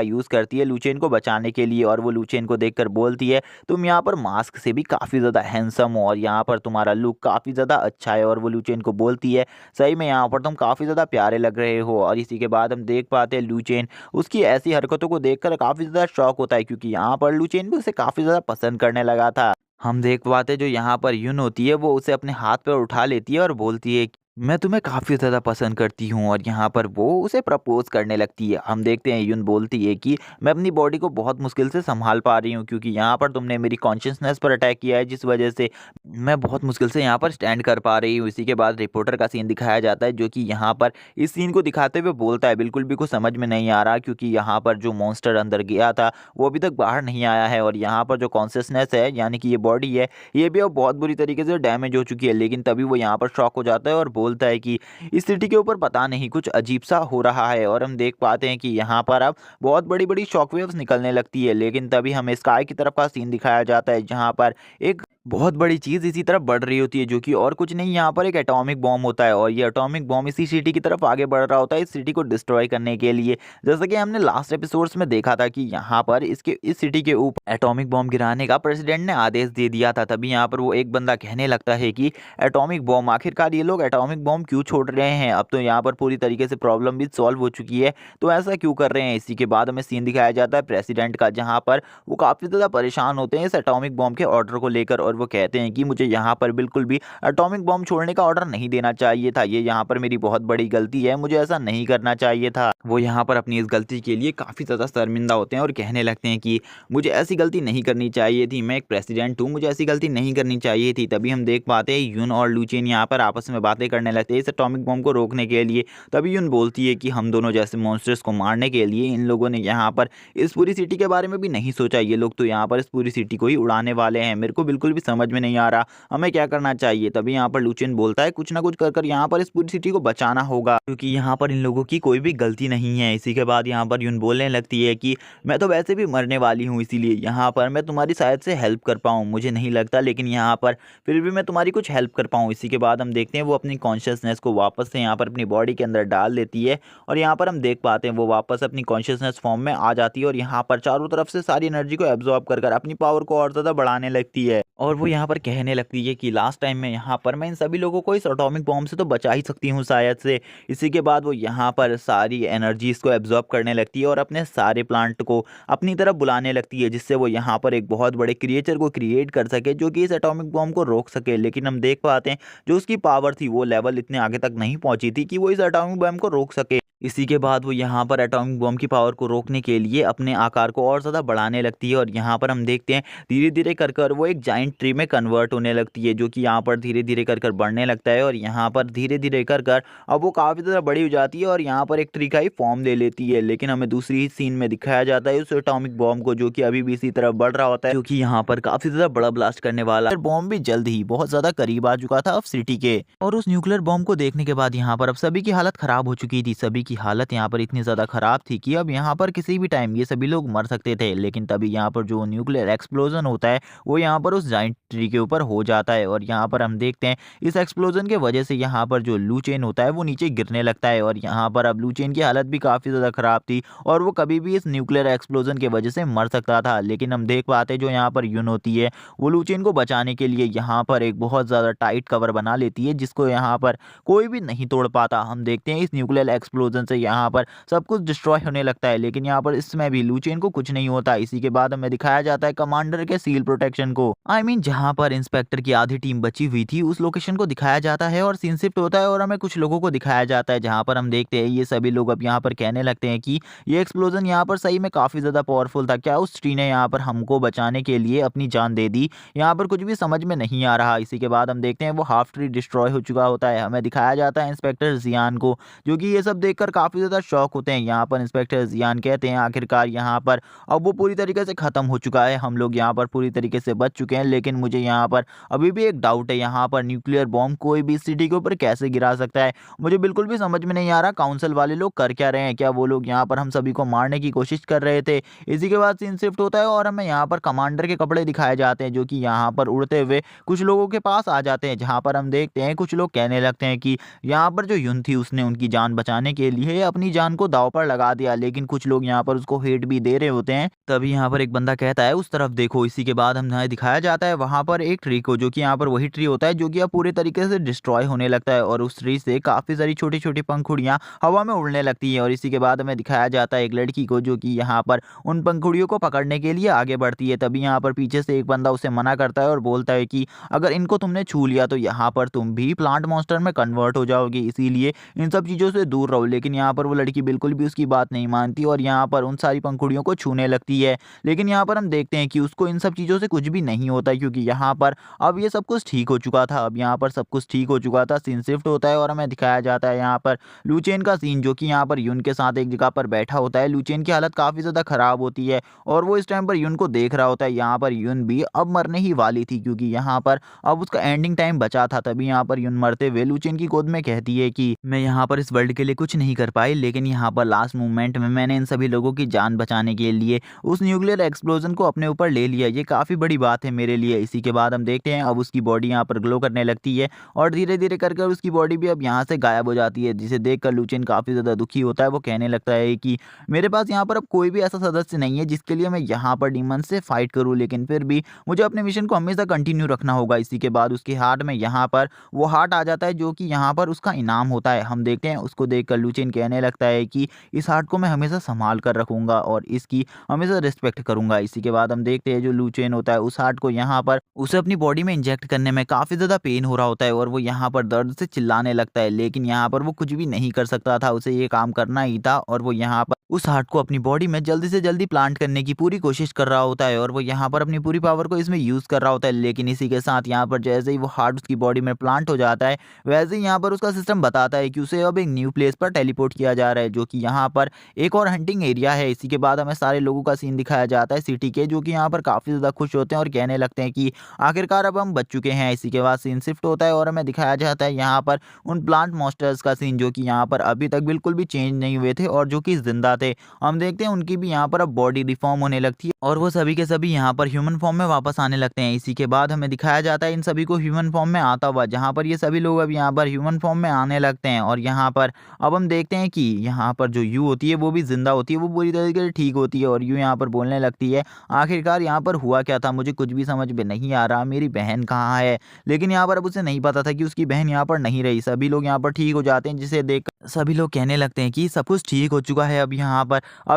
यूज़ करती है लू चेन को बचाने के लिए। और वो लू चेन को देखकर बोलती है तुम यहाँ पर मास्क से भी काफ़ी ज़्यादा हैंडसम हो और यहाँ पर तुम्हारा लुक काफ़ी ज़्यादा अच्छा है। और वो लू चेन को बोलती है सही में यहाँ पर तुम काफ़ी ज़्यादा प्यारे लग रहे हो। और इसी के बाद हम देख पाते हैं लू चेन उसकी ऐसी हरकतों को देखकर काफ़ी ज़्यादा शॉक होता है, क्योंकि यहाँ पर लू चेन भी उसे काफ़ी ज़्यादा पसंद करने लगा था। हम देख पाते जो यहाँ पर यून होती है वो उसे अपने हाथ पर उठा लेती है और बोलती है मैं तुम्हें काफ़ी ज़्यादा पसंद करती हूँ। और यहाँ पर वो उसे प्रपोज करने लगती है। हम देखते हैं यून बोलती है कि मैं अपनी बॉडी को बहुत मुश्किल से संभाल पा रही हूँ, क्योंकि यहाँ पर तुमने मेरी कॉन्शियसनेस पर अटैक किया है, जिस वजह से मैं बहुत मुश्किल से यहाँ पर स्टैंड कर पा रही हूँ। इसी के बाद रिपोर्टर का सीन दिखाया जाता है, जो कि यहाँ पर इस सीन को दिखाते हुए बोलता है बिल्कुल भी कुछ समझ में नहीं आ रहा, क्योंकि यहाँ पर जो मॉन्स्टर अंदर गया था वो अभी तक बाहर नहीं आया है। और यहाँ पर जो कॉन्शियसनेस है यानी कि ये बॉडी है ये भी अब बहुत बुरी तरीके से डैमेज हो चुकी है। लेकिन तभी वो यहाँ पर शॉक हो जाता है और बोलता है कि इस सिटी के ऊपर पता नहीं कुछ अजीब सा हो रहा है। और हम देख पाते हैं कि यहाँ पर अब बहुत बड़ी बड़ी शॉकवेव्स निकलने लगती है। लेकिन तभी हमें स्काई की तरफ का सीन दिखाया जाता है, जहाँ पर एक बहुत बड़ी चीज़ इसी तरफ बढ़ रही होती है, जो कि और कुछ नहीं, यहाँ पर एक एटॉमिक बॉम्ब होता है और ये एटॉमिक बॉम्ब इसी सिटी की तरफ आगे बढ़ रहा होता है इस सिटी को डिस्ट्रॉय करने के लिए। जैसा कि हमने लास्ट एपिसोड्स में देखा था कि यहाँ पर इस सिटी के ऊपर एटॉमिक बॉम्ब गिराने का प्रेसिडेंट ने आदेश दे दिया था। तभी यहाँ पर वो एक बंदा कहने लगता है कि एटॉमिक बॉम्ब, आखिरकार ये लोग एटॉमिक बॉम्ब क्यों छोड़ रहे हैं, अब तो यहाँ पर पूरी तरीके से प्रॉब्लम भी सॉल्व हो चुकी है, तो ऐसा क्यों कर रहे हैं। इसी के बाद हमें सीन दिखाया जाता है प्रेसिडेंट का, जहाँ पर वो काफ़ी ज़्यादा परेशान होते हैं इस एटॉमिक बॉम्ब के ऑर्डर को लेकर और वो कहते हैं कि मुझे यहाँ पर बिल्कुल भी एटॉमिक बॉम्ब छोड़ने का ऑर्डर नहीं देना चाहिए था, ये यहाँ पर मेरी बहुत बड़ी गलती है, मुझे ऐसा नहीं करना चाहिए था। वो यहाँ पर अपनी इस गलती के लिए काफ़ी ज़्यादा शर्मिंदा होते हैं और कहने लगते हैं कि मुझे ऐसी गलती नहीं करनी चाहिए थी, मैं एक प्रेसिडेंट हूँ, मुझे ऐसी गलती नहीं करनी चाहिए थी। तभी हम देख पाते हैं यून और लूचेन यहाँ पर आपस में बातें करने लगते हैं इस एटॉमिक बॉम्ब को रोकने के लिए। तभी यून बोलती है कि हम दोनों जैसे मॉन्स्टर्स को मारने के लिए इन लोगों ने यहाँ पर इस पूरी सिटी के बारे में भी नहीं सोचा, ये लोग तो यहाँ पर इस पूरी सिटी को ही उड़ाने वाले हैं, मेरे को बिल्कुल भी समझ में नहीं आ रहा हमें क्या करना चाहिए। तभी यहाँ पर लुचियन बोलता है कुछ ना कुछ कर यहाँ पर इस पूरी सिटी को बचाना होगा, क्योंकि यहाँ पर इन लोगों की कोई भी गलती नहीं है। इसी के बाद यहाँ पर यून बोलने लगती है कि मैं तो वैसे भी मरने वाली हूँ, इसीलिए यहाँ पर मैं तुम्हारी शायद से हेल्प कर पाऊँ, मुझे नहीं लगता, लेकिन यहाँ पर फिर भी मैं तुम्हारी कुछ हेल्प कर पाऊँ। इसी के बाद हम देखते हैं वो अपनी कॉन्शियसनेस को वापस से यहाँ पर अपनी बॉडी के अंदर डाल देती है और यहाँ पर हम देख पाते हैं वो वापस अपनी कॉन्शियसनेस फॉर्म में आ जाती है और यहाँ पर चारों तरफ से सारी एनर्जी को एब्जॉर्ब कर अपनी पावर को और ज़्यादा बढ़ाने लगती है। और वो यहाँ पर कहने लगती है कि लास्ट टाइम में यहाँ पर मैं इन सभी लोगों को इस एटॉमिक बॉम्ब से तो बचा ही सकती हूँ शायद से। इसी के बाद वो यहाँ पर सारी एनर्जीज को एब्जॉर्ब करने लगती है और अपने सारे प्लांट को अपनी तरफ बुलाने लगती है, जिससे वो यहाँ पर एक बहुत बड़े क्रिएचर को क्रिएट कर सके जो कि इस एटॉमिक बॉम्ब को रोक सके। लेकिन हम देख पाते हैं जो उसकी पावर थी वो लेवल इतने आगे तक नहीं पहुंची थी कि वो इस एटॉमिक बॉम्ब को रोक सके। इसी के बाद वो यहाँ पर एटॉमिक बॉम्ब की पावर को रोकने के लिए अपने आकार को और ज़्यादा बढ़ाने लगती है और यहाँ पर हम देखते हैं धीरे धीरे कर वो एक जाइंट ट्री में कन्वर्ट होने लगती है, जो कि यहाँ पर धीरे धीरे कर बढ़ने लगता है और यहाँ पर धीरे धीरे कर अब वो काफ़ी ज़्यादा बड़ी हो जाती है और यहाँ पर एक ट्री का ही फॉर्म ले लेती है। लेकिन हमें दूसरी ही सीन में दिखाया जाता है उस एटॉमिक बॉम्ब को, जो कि अभी भी इसी तरफ बढ़ रहा होता है, जो कि यहाँ पर काफ़ी ज़्यादा बड़ा ब्लास्ट करने वाला बॉम्ब भी जल्द ही बहुत ज़्यादा करीब आ चुका था अब सिटी के। और उस न्यूक्लियर बॉम्ब को देखने के बाद यहाँ पर अब सभी की हालत ख़राब हो चुकी थी, सभी की हालत यहाँ पर इतनी ज़्यादा ख़राब थी कि अब यहाँ पर किसी भी टाइम ये सभी लोग मर सकते थे। लेकिन तभी यहाँ पर जो न्यूक्लियर एक्सप्लोजन होता है वो यहाँ पर उस जाइंट ट्री के ऊपर हो जाता है और यहाँ पर हम देखते हैं इस एक्सप्लोजन के वजह से यहाँ पर जो लू चेन होता है वो नीचे गिरने लगता है और यहाँ पर अब लू चेन की हालत भी काफ़ी ज़्यादा ख़राब थी और वो कभी भी इस न्यूक्लियर एक्सप्लोजन की वजह से मर सकता था। लेकिन हम देख पाते जो यहाँ पर यून होती है वो लू चेन को बचाने के लिए यहाँ पर एक बहुत ज़्यादा टाइट कवर बना लेती है, जिसको यहाँ पर कोई भी नहीं तोड़ पाता। हम देखते हैं इस न्यूक्लियर एक्सप्लोजन से यहाँ पर सब कुछ डिस्ट्रॉय होने लगता है, लेकिन यहाँ पर इसमें भी लू चेन को कुछ नहीं होता। इसी के बाद हमें दिखाया जाता है कमांडर के सील प्रोटेक्शन को, जहाँ पर इंस्पेक्टर की आधी टीम बची हुई थी उस लोकेशन को दिखाया जाता है और सीन शिफ्ट होता है और हमें कुछ लोगों को दिखाया जाता है, जहाँ पर हम देखते हैं ये सभी लोग अब यहाँ पर कहने लगते हैं कि ये एक्सप्लोजन यहाँ पर सही में काफ़ी ज़्यादा पावरफुल था, क्या उस ट्री ने यहाँ पर हमको बचाने के लिए अपनी जान दे दी, यहाँ पर कुछ भी समझ में नहीं आ रहा। इसी के बाद हम देखते हैं वो हाफ ट्री डिस्ट्रॉय हो चुका होता है, हमें दिखाया जाता है इंस्पेक्टर जियान को, जो कि ये सब देखकर काफ़ी ज़्यादा शॉक होते हैं। यहाँ पर इंस्पेक्टर जियान कहते हैं आखिरकार यहाँ पर अब वो पूरी तरीके से ख़त्म हो चुका है, हम लोग यहाँ पर पूरी तरीके से बच चुके हैं। लेकिन मुझे यहाँ पर अभी भी एक डाउट है, यहाँ पर न्यूक्लियर बॉम्ब कोई भी सिटी के ऊपर कैसे गिरा सकता है, मुझे बिल्कुल भी समझ में नहीं आ रहा काउंसिल वाले लोग कर क्या रहे हैं, क्या वो लोग यहाँ पर हम सभी को मारने की कोशिश कर रहे थे। इसी के बाद सीन शिफ्ट होता है और हमें यहाँ पर कमांडर के कपड़े दिखाए जाते हैं, जो कि यहाँ पर उड़ते हुए कुछ लोगों के पास आ जाते हैं, जहाँ पर हम देखते हैं कुछ लोग कहने लगते हैं कि यहाँ पर जो यून थी उसने उनकी जान बचाने के लिए अपनी जान को दांव पर लगा दिया, लेकिन कुछ लोग यहाँ पर उसको हेट भी दे रहे होते हैं। तभी यहाँ पर एक बंदा कहता है उस तरफ देखो। इसी के बाद हमें दिखाया जाता है वहाँ पर एक ट्री को, जो कि यहाँ पर वही ट्री होता है जो कि अब पूरे तरीके से डिस्ट्रॉय होने लगता है और उस ट्री से काफ़ी सारी छोटी छोटी पंखुड़ियाँ हवा में उड़ने लगती हैं। और इसी के बाद हमें दिखाया जाता है एक लड़की को, जो कि यहाँ पर उन पंखुड़ियों को पकड़ने के लिए आगे बढ़ती है। तभी यहाँ पर पीछे से एक बंदा उसे मना करता है और बोलता है कि अगर इनको तुमने छू लिया तो यहाँ पर तुम भी प्लांट मॉन्स्टर में कन्वर्ट हो जाओगी, इसीलिए इन सब चीज़ों से दूर रहो। लेकिन यहाँ पर वो लड़की बिल्कुल भी उसकी बात नहीं मानती और यहाँ पर उन सारी पंखुड़ियों को छूने लगती है। लेकिन यहाँ पर हम देखते हैं कि उसको इन सब चीज़ों से कुछ भी नहीं होता, क्योंकि यहाँ पर अब ये सब कुछ ठीक हो चुका था। अब यहाँ पर सब कुछ ठीक हो चुका था, सीन शिफ्ट होता है और हमें दिखाया जाता है यहाँ पर लूचेन का सीन, जो कि यहाँ पर यून के साथ एक जगह पर बैठा होता है। लूचेन की हालत काफ़ी ज़्यादा ख़राब होती है और वो इस टाइम पर यून को देख रहा होता है। यहाँ पर यून भी अब मरने ही वाली थी, क्योंकि यहाँ पर अब उसका एंडिंग टाइम बचा था। तभी यहाँ पर यून मरते हुए लूचेन की गोद में कहती है कि मैं यहाँ पर इस वर्ल्ड के लिए कुछ नहीं कर पाए, लेकिन यहाँ पर लास्ट मोमेंट में मैंने इन सभी लोगों की जान बचाने के लिए उस न्यूक्लियर एक्सप्लोजन को अपने ऊपर ले लिया। ये काफ़ी बड़ी बात है मेरे लिए। इसी के बाद हम देखते हैं अब उसकी बॉडी यहाँ पर ग्लो करने लगती है और धीरे धीरे कर उसकी बॉडी भी अब यहाँ से गायब हो जाती है, जिसे देखकर लुचेन काफ़ी ज़्यादा दुखी होता है। वो कहने लगता है कि मेरे पास यहाँ पर अब कोई भी ऐसा सदस्य नहीं है जिसके लिए मैं यहाँ पर डीमन से फाइट करूँ, लेकिन फिर भी मुझे अपने मिशन को हमेशा कंटिन्यू रखना होगा। इसी के बाद उसके हार्ट में यहाँ पर वो हार्ट आ जाता है जो कि यहाँ पर उसका इनाम होता है। हम देखते हैं उसको देखकर लुचेन कहने लगता है कि इस हार्ट को मैं हमेशा संभाल कर रखूंगा और इसकी हमेशा रिस्पेक्ट करूंगा। इसी के बाद हम देखते हैं जो लुचेन होता है उस हार्ट को यहाँ पर उसे अपनी बॉडी में इंजेक्ट करने में काफ़ी ज़्यादा पेन हो रहा होता है और वो यहाँ पर दर्द से चिल्लाने लगता है, लेकिन यहाँ पर वो कुछ भी नहीं कर सकता था। उसे ये काम करना ही था और वो यहाँ पर उस हार्ट को अपनी बॉडी में जल्दी से जल्दी प्लांट करने की पूरी कोशिश कर रहा होता है और वो यहाँ पर अपनी पूरी पावर को इसमें यूज़ कर रहा होता है। लेकिन इसी के साथ यहाँ पर जैसे ही वो हार्ट उसकी बॉडी में प्लांट हो जाता है, वैसे ही यहाँ पर उसका सिस्टम बताता है कि उसे अब एक न्यू प्लेस पर टेलीपोर्ट किया जा रहा है, जो कि यहाँ पर एक और हंटिंग एरिया है। इसी के बाद हमें सारे लोगों का सीन दिखाया जाता है सिटी के, जो कि यहाँ पर काफ़ी ज़्यादा खुश होते हैं और कहने लगते हैं कि आखिरकार अब हम बच चुके हैं। इसी के बाद सीन शिफ्ट होता है और हमें दिखाया जाता है यहाँ पर उन प्लांट मॉन्स्टर्स का सीन, जो कि यहाँ पर अभी तक बिल्कुल भी चेंज नहीं हुए थे और जो कि जिंदा थे। हम देखते हैं उनकी भी यहाँ पर अब बॉडी रिफॉर्म होने लगती है और वो सभी के सभी यहाँ पर ह्यूमन फॉर्म में वापस आने लगते हैं। इसी के बाद हमें दिखाया जाता है इन सभी को ह्यूमन फॉर्म में आता हुआ, जहाँ पर ये सभी लोग अब यहाँ पर ह्यूमन फॉर्म में आने लगते हैं और यहाँ पर अब हम देखते हैं कि यहाँ पर जो यू होती है वो भी जिंदा होती है, वो पूरी तरीके से ठीक होती है और यू यहाँ पर बोलने लगती है आखिरकार यहाँ पर हुआ क्या था, मुझे कुछ भी समझ में नहीं आ रहा, मेरी बहन कहाँ है। लेकिन यहाँ पर अब उसे नहीं पता था कि उसकी बहन यहाँ पर नहीं रही। सभी लोग यहाँ पर ठीक हो जाते हैं, जिसे देख सभी लोग कहने लगते हैं कि सब कुछ ठीक हो चुका है, अब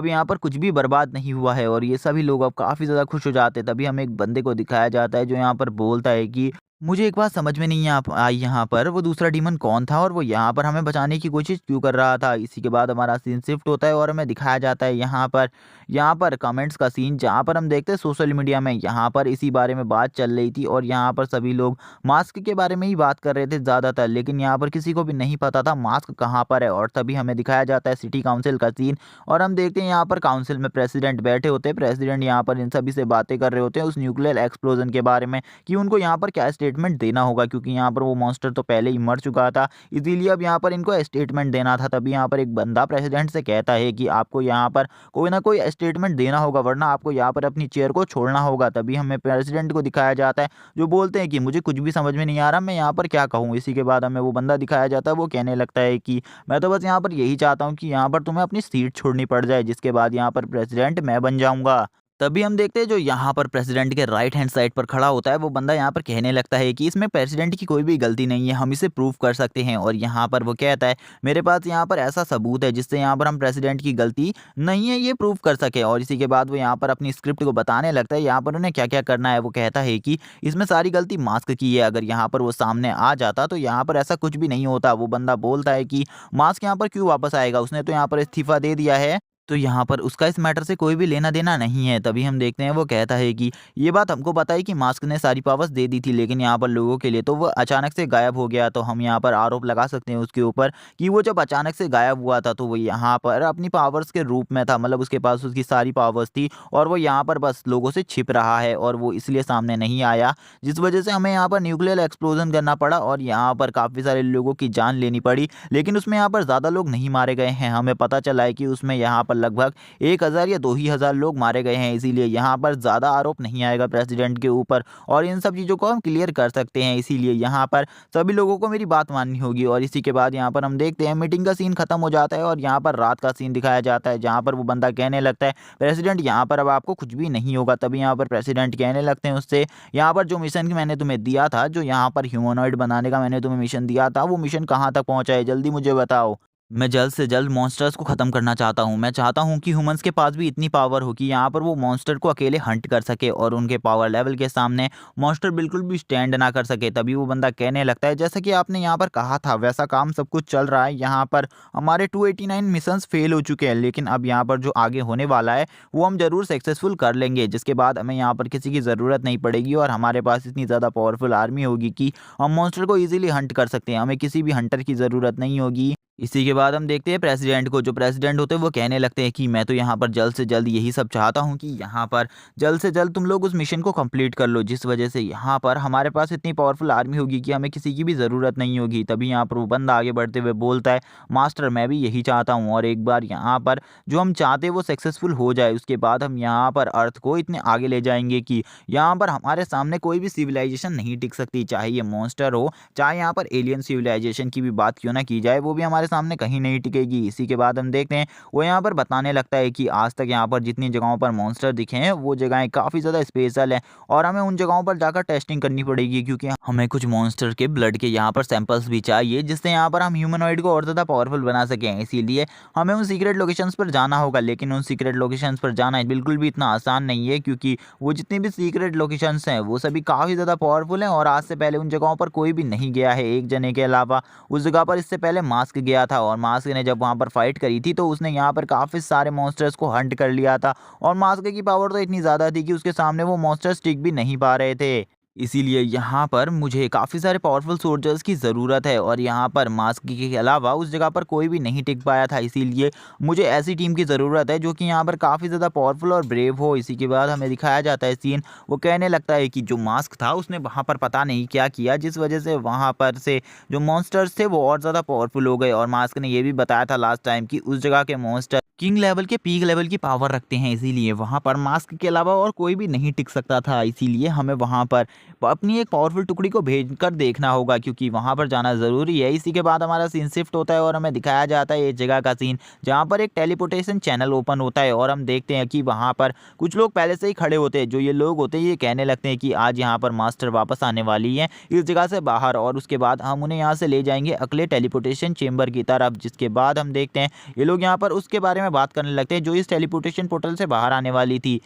यहाँ पर कुछ भी बर्बाद नहीं हुआ है और ये सभी लोग अब काफ़ी ज़्यादा खुश हो जाते हैं। तभी हमें एक बंदे को दिखाया जाता है जो यहाँ पर बोलता है कि मुझे एक बात समझ में नहीं आई यहाँ पर वो दूसरा डीमन कौन था और वो यहाँ पर हमें बचाने की कोशिश क्यों कर रहा था। इसी के बाद हमारा सीन शिफ्ट होता है और हमें दिखाया जाता है यहाँ पर कमेंट्स का सीन, जहाँ पर हम देखते हैं सोशल मीडिया में यहाँ पर इसी बारे में बात चल रही थी और यहाँ पर सभी लोग मास्क के बारे में ही बात कर रहे थे ज़्यादातर, लेकिन यहाँ पर किसी को भी नहीं पता था मास्क कहाँ पर है। और तभी हमें दिखाया जाता है सिटी काउंसिल का सीन और हम देखते हैं यहाँ पर काउंसिल में प्रेसिडेंट बैठे होते हैं। प्रेसिडेंट यहाँ पर इन सभी से बातें कर रहे होते हैं उस न्यूक्लियर एक्सप्लोजन के बारे में कि उनको यहाँ पर क्या स्टेटमेंट देना होगा, क्योंकि यहाँ पर वो मॉन्स्टर तो पहले ही मर चुका था, इसीलिए अब यहाँ पर इनको स्टेटमेंट देना था। तभी यहाँ पर एक बंदा प्रेसिडेंट से कहता है कि आपको यहाँ पर कोई ना कोई स्टेटमेंट देना होगा, वरना आपको यहाँ पर अपनी चेयर को छोड़ना होगा। तभी हमें प्रेसिडेंट को दिखाया जाता है जो बोलते हैं कि मुझे कुछ भी समझ में नहीं आ रहा, मैं यहाँ पर क्या कहूँ। इसी के बाद हमें वो बंदा दिखाया जाता है, वो कहने लगता है कि मैं तो बस यहाँ पर यही चाहता हूँ कि यहाँ पर तुम्हें अपनी सीट छोड़नी पड़ जाए, जिसके बाद यहाँ पर प्रेसिडेंट मैं बन जाऊँगा। तभी हम देखते हैं जो यहाँ पर प्रेसिडेंट के राइट हैंड साइड पर खड़ा होता है वो बंदा यहाँ पर कहने लगता है कि इसमें प्रेसिडेंट की कोई भी गलती नहीं है, हम इसे प्रूव कर सकते हैं। और यहाँ पर वो कहता है मेरे पास यहाँ पर ऐसा सबूत है जिससे यहाँ पर हम प्रेसिडेंट की गलती नहीं है ये प्रूव कर सके। और इसी के बाद वो यहाँ पर अपनी स्क्रिप्ट को बताने लगता है यहाँ पर उन्हें क्या क्या करना है। वो कहता है कि इसमें सारी गलती मास्क की है, अगर यहाँ पर वो सामने आ जाता तो यहाँ पर ऐसा कुछ भी नहीं होता। वो बंदा बोलता है कि मास्क यहाँ पर क्यों वापस आएगा, उसने तो यहाँ पर इस्तीफा दे दिया है, तो यहाँ पर उसका इस मैटर से कोई भी लेना देना नहीं है। तभी हम देखते हैं वो कहता है कि ये बात हमको पता है कि मास्क ने सारी पावर्स दे दी थी, लेकिन यहाँ पर लोगों के लिए तो वो अचानक से गायब हो गया। तो हम यहाँ पर आरोप लगा सकते हैं उसके ऊपर कि वो जब अचानक से गायब हुआ था तो वो यहाँ पर अपनी पावर्स के रूप में था, मतलब उसके पास उसकी सारी पावर्स थी और वो यहाँ पर बस लोगों से छिप रहा है और वो इसलिए सामने नहीं आया, जिस वजह से हमें यहाँ पर न्यूक्लियर एक्सप्लोजन करना पड़ा और यहाँ पर काफ़ी सारे लोगों की जान लेनी पड़ी। लेकिन उसमें यहाँ पर ज़्यादा लोग नहीं मारे गए हैं, हमें पता चला है कि उसमें यहाँ पर लगभग 1000 या 2000 लोग मारे गए हैं, इसीलिए यहाँ पर ज़्यादा आरोप नहीं आएगा प्रेसिडेंट के ऊपर और इन सब चीज़ों को हम क्लियर कर सकते हैं। इसीलिए यहाँ पर सभी लोगों को मेरी बात माननी होगी। और इसी के बाद यहाँ पर हम देखते हैं मीटिंग का सीन खत्म हो जाता है और यहाँ पर रात का सीन दिखाया जाता है, जहाँ पर वो बंदा कहने लगता है प्रेसिडेंट यहाँ पर अब आपको कुछ भी नहीं होगा। तभी यहाँ पर प्रेसिडेंट कहने लगते हैं उससे यहाँ पर जो मिशन मैंने तुम्हें दिया था, जो यहाँ पर ह्यूमनॉइड बनाने का मैंने तुम्हें मिशन दिया था, वो मिशन कहाँ तक पहुँचा है, जल्दी मुझे बताओ। मैं जल्द से जल्द मॉन्स्टर्स को ख़त्म करना चाहता हूँ। मैं चाहता हूँ कि ह्यूमंस के पास भी इतनी पावर हो कि यहाँ पर वो मॉन्स्टर को अकेले हंट कर सके और उनके पावर लेवल के सामने मॉन्स्टर बिल्कुल भी स्टैंड ना कर सके। तभी वो बंदा कहने लगता है जैसा कि आपने यहाँ पर कहा था वैसा काम सब कुछ चल रहा है, यहाँ पर हमारे 289 मिशंस फेल हो चुके हैं, लेकिन अब यहाँ पर जो आगे होने वाला है वो हम ज़रूर सक्सेसफुल कर लेंगे, जिसके बाद हमें यहाँ पर किसी की ज़रूरत नहीं पड़ेगी और हमारे पास इतनी ज़्यादा पावरफुल आर्मी होगी कि हम मॉन्स्टर को ईजिली हंट कर सकते हैं, हमें किसी भी हंटर की ज़रूरत नहीं होगी। इसी के बाद हम देखते हैं प्रेसिडेंट को। जो प्रेसिडेंट होते हैं वो कहने लगते हैं कि मैं तो यहाँ पर जल्द से जल्द यही सब चाहता हूँ कि यहाँ पर जल्द से जल्द तुम लोग उस मिशन को कंप्लीट कर लो, जिस वजह से यहाँ पर हमारे पास इतनी पावरफुल आर्मी होगी कि हमें किसी की भी ज़रूरत नहीं होगी। तभी यहाँ पर वो बंदा आगे बढ़ते हुए बोलता है, मास्टर मैं भी यही चाहता हूँ, और एक बार यहाँ पर जो हम चाहते हैं वो सक्सेसफुल हो जाए, उसके बाद हम यहाँ पर अर्थ को इतने आगे ले जाएंगे कि यहाँ पर हमारे सामने कोई भी सिविलाइजेशन नहीं टिक सकती, चाहे ये मॉन्स्टर हो, चाहे यहाँ पर एलियन सिविलाइजेशन की भी बात क्यों ना की जाए, वो भी हमारे सामने कहीं नहीं टिकेगी। इसी के बाद हम देखते हैं वो यहाँ पर बताने लगता है कि आज तक यहाँ पर जितनी जगहों पर मॉन्स्टर दिखे हैं वो जगहें काफ़ी ज़्यादा स्पेशल हैं, और हमें उन जगहों पर जाकर टेस्टिंग करनी पड़ेगी, क्योंकि हमें कुछ मॉन्स्टर के ब्लड के यहाँ पर सैंपल्स भी चाहिए, जिससे यहाँ पर हम ह्यूमनॉइड को और ज़्यादा पावरफुल बना सकें। इसीलिए हमें उन सीक्रेट लोकेशंस पर जाना होगा, लेकिन उन सीक्रेट लोकेशंस पर जाना बिल्कुल भी इतना आसान नहीं है, क्योंकि वो जितनी भी सीक्रेट लोकेशंस हैं वो सभी काफ़ी ज़्यादा पावरफुल हैं, और आज से पहले उन जगहों पर कोई भी नहीं गया है एक जने के अलावा। उस जगह पर इससे पहले मास्क गया था, और मास्क ने जब वहाँ पर फाइट करी थी तो उसने यहाँ पर काफ़ी सारे मॉन्स्टर्स को हंट कर लिया था, और मास्क की पावर तो इतनी ज़्यादा थी कि उसके सामने वो मॉन्स्टर्स टिक भी नहीं पा रहे थे। इसीलिए यहाँ पर मुझे काफ़ी सारे पावरफुल सोल्जर्स की ज़रूरत है, और यहाँ पर मास्क के अलावा उस जगह पर कोई भी नहीं टिक पाया था। इसीलिए मुझे ऐसी टीम की ज़रूरत है जो कि यहाँ पर काफ़ी ज़्यादा पावरफुल और ब्रेव हो। इसी के बाद हमें दिखाया जाता है सीन, वो कहने लगता है कि जो मास्क था उसने वहाँ पर पता नहीं क्या किया, जिस वजह से वहाँ पर से जो मॉन्स्टर्स थे वो और ज़्यादा पावरफुल हो गए, और मास्क ने ये भी बताया था लास्ट टाइम कि उस जगह के मॉन्स्टर किंग लेवल के पीक लेवल की पावर रखते हैं, इसीलिए वहाँ पर मास्क के अलावा और कोई भी नहीं टिक सकता था। इसीलिए हमें वहाँ पर अपनी एक पावरफुल टुकड़ी को भेज कर देखना होगा, क्योंकि वहाँ पर जाना ज़रूरी है। इसी के बाद हमारा सीन शिफ्ट होता है और हमें दिखाया जाता है ये जगह का सीन, जहाँ पर एक टेलीपोर्टेशन चैनल ओपन होता है, और हम देखते हैं कि वहाँ पर कुछ लोग पहले से ही खड़े होते हैं। जो ये लोग होते हैं ये कहने लगते हैं कि आज यहाँ पर मास्टर वापस आने वाली है इस जगह से बाहर, और उसके बाद हम उन्हें यहाँ से ले जाएंगे अगले टेलीपोर्टेशन चेम्बर की तरफ। जिसके बाद हम देखते हैं ये लोग यहाँ पर उसके बारे में बात करने लगते हैं जो इस टेलीपोर्टेशन पोर्टल से बाहर आने वाली थी,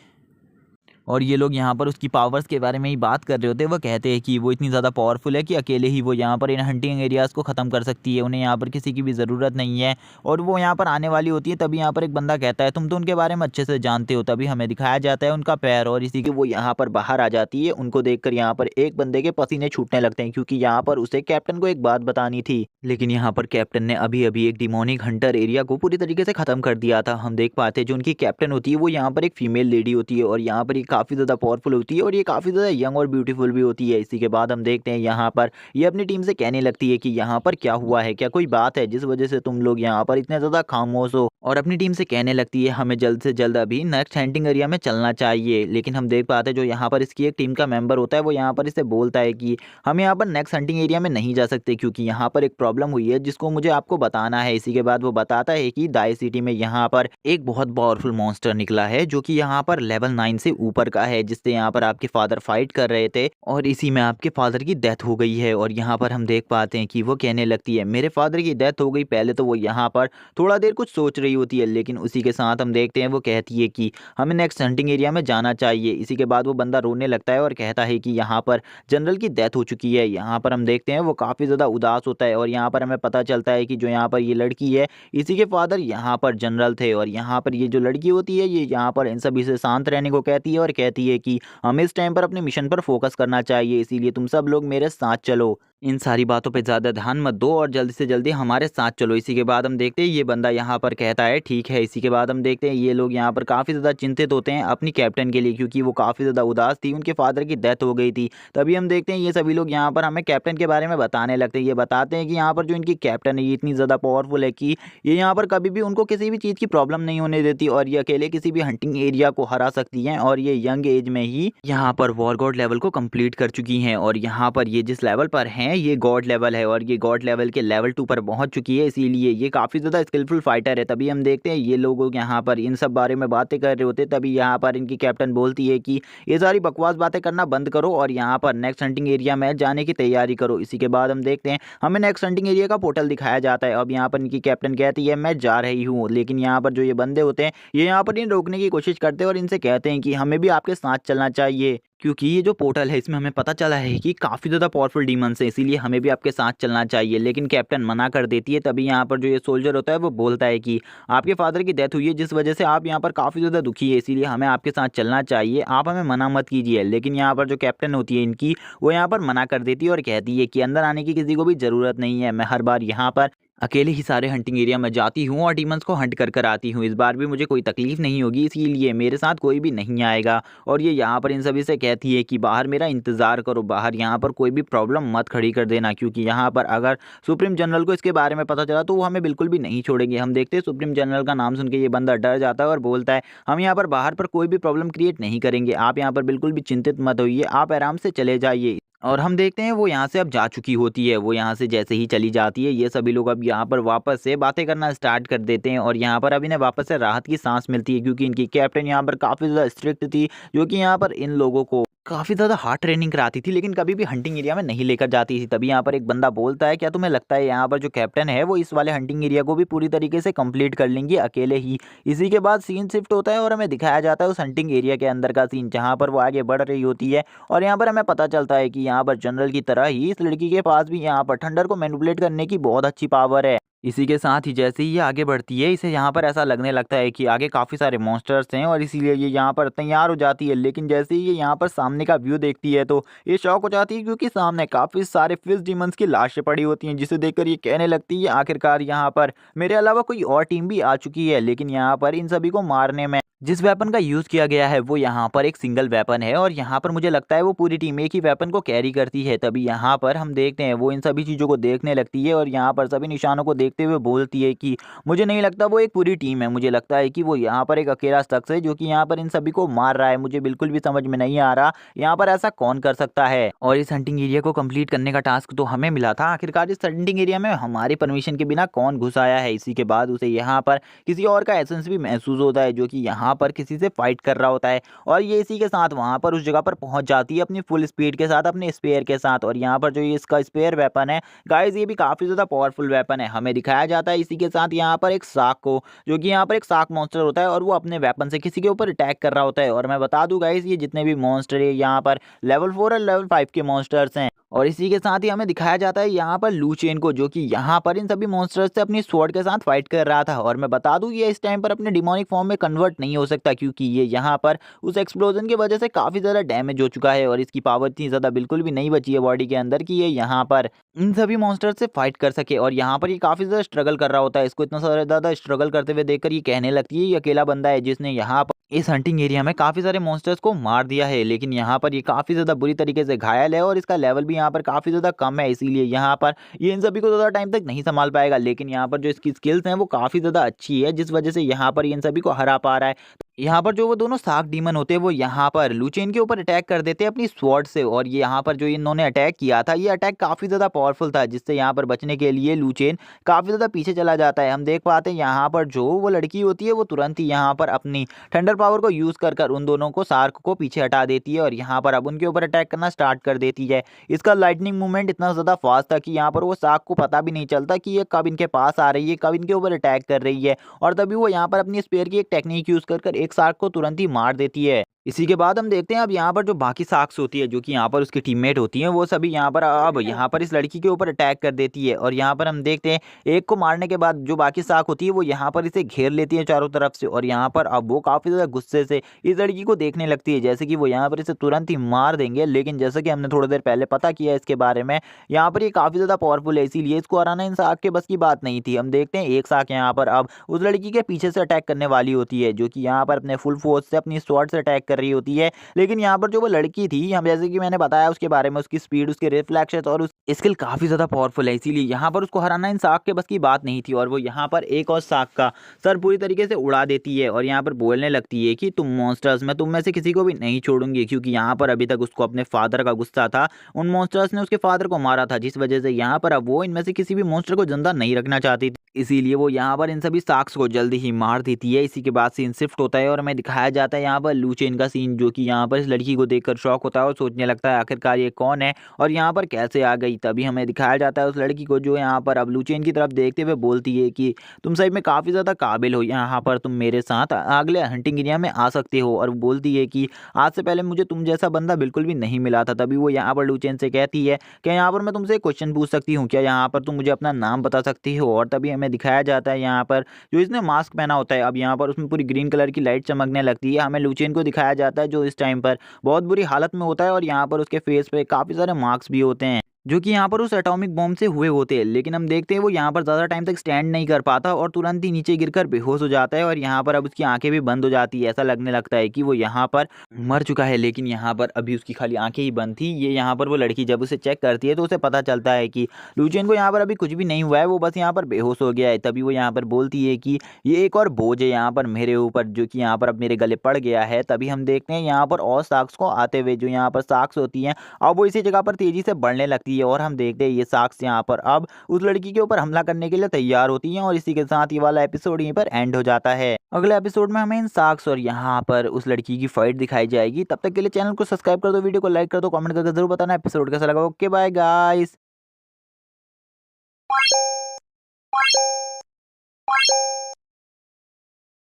और ये लोग यहाँ पर उसकी पावर्स के बारे में ही बात कर रहे होते हैं। वो कहते हैं कि वो इतनी ज़्यादा पावरफुल है कि अकेले ही वो यहाँ पर इन हंटिंग एरियाज़ को ख़त्म कर सकती है, उन्हें यहाँ पर किसी की भी ज़रूरत नहीं है, और वो यहाँ पर आने वाली होती है। तभी यहाँ पर एक बंदा कहता है तुम तो उनके बारे में अच्छे से जानते हो। तभी हमें दिखाया जाता है उनका पैर, और इसी के वो यहाँ पर बाहर आ जाती है। उनको देखकर यहाँ पर एक बंदे के पसीने छूटने लगते हैं, क्योंकि यहाँ पर उसे कैप्टन को एक बात बतानी थी, लेकिन यहाँ पर कैप्टन ने अभी अभी एक डिमोनिक हंटर एरिया को पूरी तरीके से ख़त्म कर दिया था। हम देख पाते हैं जो उनकी कैप्टन होती है वो यहाँ पर एक फीमेल लेडी होती है, और यहाँ पर ये काफ़ी ज़्यादा पावरफुल होती है, और ये काफ़ी ज़्यादा यंग और ब्यूटीफुल भी होती है। इसी के बाद हम देखते हैं यहाँ पर ये अपनी टीम से कहने लगती है कि यहाँ पर क्या हुआ है, क्या कोई बात है जिस वजह से तुम लोग यहाँ पर इतने ज़्यादा खामोश हो, और अपनी टीम से कहने लगती है हमें जल्द से जल्द अभी नेक्स्ट हंटिंग एरिया में चलना चाहिए। लेकिन हम देख पाते हैं जो यहाँ पर इसकी एक टीम का मेंबर होता है वो यहाँ पर इसे बोलता है कि हम यहाँ पर नेक्स्ट हंटिंग एरिया में नहीं जा सकते, क्योंकि यहाँ पर एक प्रॉब्लम हुई है जिसको मुझे आपको बताना है। इसी के बाद वो बताता है कि दाई सिटी में यहाँ पर एक बहुत पावरफुल मॉन्स्टर निकला है जो कि यहाँ पर लेवल 9 से ऊपर का है, जिससे यहाँ पर आपके फादर फाइट कर रहे थे, और इसी में आपके फादर की डेथ हो गई है। और यहाँ पर हम देख पाते हैं कि वो कहने लगती है मेरे फादर की डेथ हो गई। पहले तो वो यहाँ पर थोड़ा देर कुछ सोच रही होती है, लेकिन उसी के साथ हम देखते हैं वो कहती है कि हमें नेक्स्ट हंटिंग एरिया में जाना चाहिए। इसी के बाद वो बंदा रोने लगता है और कहता है कि यहाँ पर जनरल की डेथ हो चुकी है। यहाँ पर हम देखते हैं वो काफ़ी ज़्यादा उदास होता है, और यहाँ पर हमें पता चलता है कि जो यहाँ पर ये लड़की है इसी के फादर यहाँ पर जनरल थे, और यहाँ पर ये जो लड़की होती है ये यहाँ पर इन सभी से शांत रहने को कहती है, और कहती है कि हमें इस टाइम पर अपने मिशन पर फोकस करना चाहिए, इसीलिए तुम सब लोग मेरे साथ चलो, इन सारी बातों पे ज़्यादा ध्यान मत दो और जल्दी से जल्दी हमारे साथ चलो। इसी के बाद हम देखते हैं ये बंदा यहाँ पर कहता है ठीक है। इसी के बाद हम देखते हैं ये लोग यहाँ पर काफ़ी ज़्यादा चिंतित होते हैं अपनी कैप्टन के लिए, क्योंकि वो काफ़ी ज़्यादा उदास थी, उनके फादर की डेथ हो गई थी। तभी हम देखते हैं ये सभी लोग यहाँ पर हमें कैप्टन के बारे में बताने लगते हैं। ये बताते हैं कि यहाँ पर जो इनकी कैप्टन है ये इतनी ज़्यादा पावरफुल है कि ये यहाँ पर कभी भी उनको किसी भी चीज़ की प्रॉब्लम नहीं होने देती, और ये अकेले किसी भी हंटिंग एरिया को हरा सकती हैं, और ये यंग एज में ही यहाँ पर वॉर गॉड लेवल को कंप्लीट कर चुकी हैं। और यहाँ पर ये जिस लेवल पर हैं ये गॉड लेवल है, और ये गॉड लेवल के लेवल 2 पर पहुंच चुकी है, इसीलिए ये काफ़ी ज़्यादा स्किलफुल फाइटर है। तभी हम देखते हैं ये लोग यहाँ पर इन सब बारे में बातें कर रहे होते हैं। तभी यहाँ पर इनकी कैप्टन बोलती है कि ये सारी बकवास बातें करना बंद करो और यहाँ पर नेक्स्ट हंटिंग एरिया में जाने की तैयारी करो। इसी के बाद हम देखते हैं हमें नेक्स्ट हंटिंग एरिया का पोर्टल दिखाया जाता है। अब यहाँ पर इनकी कैप्टन कहती है मैं जा रही हूँ, लेकिन यहाँ पर जो ये बंदे होते हैं ये यहाँ पर इन रोकने की कोशिश करते हैं और इनसे कहते हैं कि हमें भी आपके साथ चलना चाहिए, क्योंकि ये जो पोर्टल है इसमें हमें पता चला है कि काफ़ी ज़्यादा पावरफुल डीमंस हैं, इसीलिए हमें भी आपके साथ चलना चाहिए। लेकिन कैप्टन मना कर देती है। तभी यहाँ पर जो ये सोल्जर होता है वो बोलता है कि आपके फादर की डेथ हुई है जिस वजह से आप यहाँ पर काफ़ी ज़्यादा दुखी है, इसीलिए हमें आपके साथ चलना चाहिए, आप हमें मना मत कीजिए। लेकिन यहाँ पर जो कैप्टन होती है इनकी वो यहाँ पर मना कर देती है और कहती है कि अंदर आने की किसी को भी ज़रूरत नहीं है, मैं हर बार यहाँ पर अकेले ही सारे हंटिंग एरिया में जाती हूँ और डीमंस को हंट कर कर आती हूँ। इस बार भी मुझे कोई तकलीफ नहीं होगी, इसीलिए मेरे साथ कोई भी नहीं आएगा। और ये यहाँ पर इन सभी से कहती है कि बाहर मेरा इंतज़ार करो, बाहर यहाँ पर कोई भी प्रॉब्लम मत खड़ी कर देना, क्योंकि यहाँ पर अगर सुप्रीम जनरल को इसके बारे में पता चला तो वो हमें बिल्कुल भी नहीं छोड़ेंगे। हम देखते हैं सुप्रीम जनरल का नाम सुन के ये बंदा डर जाता है और बोलता है हम यहाँ पर बाहर पर कोई भी प्रॉब्लम क्रिएट नहीं करेंगे, आप यहाँ पर बिल्कुल भी चिंतित मत होइए, आप आराम से चले जाइए। और हम देखते हैं वो यहाँ से अब जा चुकी होती है। वो यहाँ से जैसे ही चली जाती है, ये सभी लोग अब यहाँ पर वापस से बातें करना स्टार्ट कर देते हैं और यहाँ पर अब इन्हें वापस से राहत की सांस मिलती है, क्योंकि इनकी कैप्टन यहाँ पर काफ़ी ज़्यादा स्ट्रिक्ट थी, जो कि यहाँ पर इन लोगों को काफ़ी ज़्यादा हार्ड ट्रेनिंग कराती थी, लेकिन कभी भी हंटिंग एरिया में नहीं लेकर जाती थी। तभी यहाँ पर एक बंदा बोलता है क्या तुम्हें लगता है यहाँ पर जो कैप्टन है वो इस वाले हंटिंग एरिया को भी पूरी तरीके से कंप्लीट कर लेंगी अकेले ही। इसी के बाद सीन शिफ्ट होता है और हमें दिखाया जाता है उस हंटिंग एरिया के अंदर का सीन, जहाँ पर वो आगे बढ़ रही होती है। और यहाँ पर हमें पता चलता है कि यहाँ पर जनरल की तरह ही इस लड़की के पास भी यहाँ पर थंडर को मैनिपुलेट करने की बहुत अच्छी पावर है। इसी के साथ ही जैसे ही ये आगे बढ़ती है, इसे यहाँ पर ऐसा लगने लगता है कि आगे काफ़ी सारे मॉन्स्टर्स हैं और इसीलिए ये यहाँ पर तैयार हो जाती है। लेकिन जैसे ही ये यहाँ पर सामने का व्यू देखती है तो ये शॉक हो जाती है, क्योंकि सामने काफ़ी सारे फिश डीमंस की लाशें पड़ी होती हैं, जिसे देखकर ये कहने लगती है आखिरकार यहाँ पर मेरे अलावा कोई और टीम भी आ चुकी है। लेकिन यहाँ पर इन सभी को मारने में जिस वेपन का यूज़ किया गया है वो यहाँ पर एक सिंगल वेपन है और यहाँ पर मुझे लगता है वो पूरी टीम एक ही वेपन को कैरी करती है। तभी यहाँ पर हम देखते हैं वो इन सभी चीज़ों को देखने लगती है और यहाँ पर सभी निशानों को देखते हुए बोलती है कि मुझे नहीं लगता वो एक पूरी टीम है, मुझे लगता है कि वो यहाँ पर एक अकेला शख्स है जो कि यहाँ पर इन सभी को मार रहा है। मुझे बिल्कुल भी समझ में नहीं आ रहा यहाँ पर ऐसा कौन कर सकता है। और इस हंटिंग एरिया को कंप्लीट करने का टास्क तो हमें मिला था, आखिरकार इस हंटिंग एरिया में हमारी परमिशन के बिना कौन घुस आया है। इसी के बाद उसे यहाँ पर किसी और का एसेंस भी महसूस होता है, जो कि यहाँ पर किसी से फाइट कर रहा होता है। और ये इसी के साथ वहाँ पर उस जगह पर पहुँच जाती है अपनी फुल स्पीड के साथ, अपने स्पेयर के साथ। और यहाँ पर जो ये इसका स्पेयर वेपन है गाइस, ये भी काफ़ी ज़्यादा पावरफुल वेपन है। हमें दिखाया जाता है इसी के साथ यहाँ पर एक शार्क को, जो कि यहाँ पर एक शार्क मॉन्स्टर होता है और वो अपने वेपन से किसी के ऊपर अटैक कर रहा होता है। और मैं बता दूं गाइस, ये जितने भी मॉन्स्टर है यहाँ पर लेवल 4 और लेवल 5 के मॉन्स्टर्स हैं। और इसी के साथ ही हमें दिखाया जाता है यहाँ पर लू चेन को, जो कि यहाँ पर इन सभी मॉन्स्टर्स से अपनी स्वॉर्ड के साथ फाइट कर रहा था। और मैं बता दूं ये इस टाइम पर अपने डिमोनिक फॉर्म में कन्वर्ट नहीं हो सकता, क्योंकि ये यहाँ पर उस एक्सप्लोजन की वजह से काफ़ी ज़्यादा डैमेज हो चुका है और इसकी पावर इतनी ज़्यादा बिल्कुल भी नहीं बची है बॉडी के अंदर कि ये यहाँ पर इन सभी मॉन्स्टर से फाइट कर सके। और यहाँ पर ये काफ़ी ज़्यादा स्ट्रगल कर रहा होता है। इसको इतना सारा ज़्यादा स्ट्रगल करते हुए देखकर ये कहने लगती है ये अकेला बंदा है जिसने यहाँ पर इस हंटिंग एरिया में काफ़ी सारे मॉन्स्टर्स को मार दिया है। लेकिन यहाँ पर ये काफ़ी ज़्यादा बुरी तरीके से घायल है और इसका लेवल भी यहाँ पर काफ़ी ज़्यादा कम है, इसीलिए यहाँ पर ये इन सभी को ज़्यादा टाइम तक नहीं संभाल पाएगा। लेकिन यहाँ पर जो इसकी स्किल्स हैं वो काफ़ी ज़्यादा अच्छी है, जिस वजह से यहाँ पर ये इन सभी को हरा पा रहा है। यहाँ पर जो वो दोनों शार्क डीमन होते हैं वो यहाँ पर लूचेन के ऊपर अटैक कर देते हैं अपनी स्वॉर्ड से। और ये यहाँ पर जो इन्होंने अटैक किया था, ये अटैक काफ़ी ज़्यादा पावरफुल था, जिससे यहाँ पर बचने के लिए लूचेन काफ़ी ज़्यादा पीछे चला जाता है। हम देख पाते हैं यहाँ पर जो वो लड़की होती है वो तुरंत ही यहाँ पर अपनी थंडर पावर को यूज़ कर कर उन दोनों को शार्क को पीछे हटा देती है और यहाँ पर अब उनके ऊपर अटैक करना स्टार्ट कर देती है। इसका लाइटनिंग मूवमेंट इतना ज़्यादा फास्ट था कि यहाँ पर वो शार्क को पता भी नहीं चलता कि ये कब इनके पास आ रही है, कब इनके ऊपर अटैक कर रही है। और तभी वो यहाँ पर अपनी स्पेयर की एक टेक्निक यूज़ कर कर एक शार्क को तुरंत ही मार देती है। इसी के बाद हम देखते हैं अब यहाँ पर जो बाकी शार्क्स होती है, जो कि यहाँ पर उसकी टीममेट होती हैं, वो सभी यहाँ पर अब यहाँ पर इस लड़की के ऊपर अटैक कर देती है। और यहाँ पर हम देखते हैं एक को मारने के बाद जो बाकी शार्क होती है वो यहाँ पर इसे घेर लेती है चारों तरफ से। और यहाँ पर अब वो काफ़ी ज़्यादा गुस्से से इस लड़की को देखने लगती है, जैसे कि वो यहाँ पर इसे तुरंत ही मार देंगे। लेकिन जैसे कि हमने थोड़ी देर पहले पता किया इसके बारे में, यहाँ पर ये काफ़ी ज़्यादा पावरफुल है, इसीलिए इसको हराना इन शार्क के बस की बात नहीं थी। हम देखते हैं एक शार्क यहाँ पर अब उस लड़की के पीछे से अटैक करने वाली होती है, जो कि यहाँ पर अपने फुल फोर्स से अपनी स्वॉर्ड से अटैक कर रही होती है। लेकिन यहाँ पर जो वो लड़की थी, हम जैसे कि मैंने बताया उसके बारे में, उसकी स्पीड, उसके रिफ्लेक्शंस और उस स्किल काफ़ी ज़्यादा पावरफुल है, इसीलिए यहाँ पर उसको हराना इन शार्क के बस की बात नहीं थी। और वो यहाँ पर एक और शार्क का सर पूरी तरीके से उड़ा देती है और यहाँ पर बोलने लगती है कि तुम मॉन्स्टर्स, मैं तुम में से किसी को भी नहीं छोड़ूंगी, क्योंकि यहाँ पर अभी तक उसको अपने फादर का गुस्सा था, उन मॉन्स्टर्स ने उसके फादर को मारा था, जिस वजह से यहाँ पर अब वो इनमें से किसी भी मॉन्स्टर को जिंदा नहीं रखना चाहती थी। इसीलिए वो यहाँ पर इन सभी शार्क्स को जल्दी ही मार देती है। इसी के बाद सीन शिफ्ट होता है और हमें दिखाया जाता है यहाँ पर लूचेन का सीन, जो कि यहाँ पर इस लड़की को देखकर शॉक होता है और सोचने लगता है आखिरकार ये कौन है और यहाँ पर कैसे आ गई। तभी हमें दिखाया जाता है उस लड़की को, जो यहाँ पर अब लूचेन की तरफ देखते हुए बोलती है कि तुम सही में काफ़ी ज़्यादा काबिल हो, यहाँ पर तुम मेरे साथ अगले हंटिंग एरिया में आ सकते हो। और बोलती है कि आज से पहले मुझे तुम जैसा बंदा बिल्कुल भी नहीं मिला था। तभी वो यहाँ पर लूचेन से कहती है कि यहाँ पर मैं तुमसे एक क्वेश्चन पूछ सकती हूँ क्या, यहाँ पर तुम मुझे अपना नाम बता सकती हो। और तभी हमें दिखाया जाता है यहाँ पर जो इसने मास्क पहना होता है, अब यहाँ पर उसमें पूरी ग्रीन कलर की लाइट चमकने लगती है। हमें लूचेन को दिखाया जाता है जो इस टाइम पर बहुत बुरी हालत में होता है और यहाँ पर उसके फेस पे काफ़ी सारे मार्क्स भी होते हैं। जो कि यहाँ पर उस एटॉमिक बॉम्ब से हुए होते हैं। लेकिन हम देखते हैं वो यहाँ पर ज़्यादा टाइम तक स्टैंड नहीं कर पाता और तुरंत ही नीचे गिरकर बेहोश हो जाता है और यहाँ पर अब उसकी आंखें भी बंद हो जाती है। ऐसा लगने लगता है कि वो यहाँ पर मर चुका है, लेकिन यहाँ पर अभी उसकी खाली आंखें ही बंद थी। ये यहाँ पर वो लड़की जब उसे चेक करती है तो उसे पता चलता है कि लुचियन को यहाँ पर अभी कुछ भी नहीं हुआ है, वो बस यहाँ पर बेहोश हो गया है। तभी वो यहाँ पर बोलती है कि ये एक और बोझ है यहाँ पर मेरे ऊपर, जो कि यहाँ पर अब मेरे गले पड़ गया है। तभी हम देखते हैं यहाँ पर और साक्स को आते हुए, जो यहाँ पर साक्स होती हैं अब वो इसी जगह पर तेजी से बढ़ने लगती है और हम देखते हैं ये साक्स यहाँ पर अब उस लड़की के ऊपर हमला करने के लिए तैयार होती हैं और इसी के साथ ये वाला एपिसोड यहीं पर एंड हो जाता है। अगले एपिसोड में हमें इन साक्स और यहाँ पर उस लड़की की फाइट दिखाई जाएगी। तब तक के लिए चैनल को सब्सक्राइब कर दो, वीडियो को लाइक कर दो, कमेंट करके जरूर बताना एपिसोड कैसा लगा। Okay bye guys.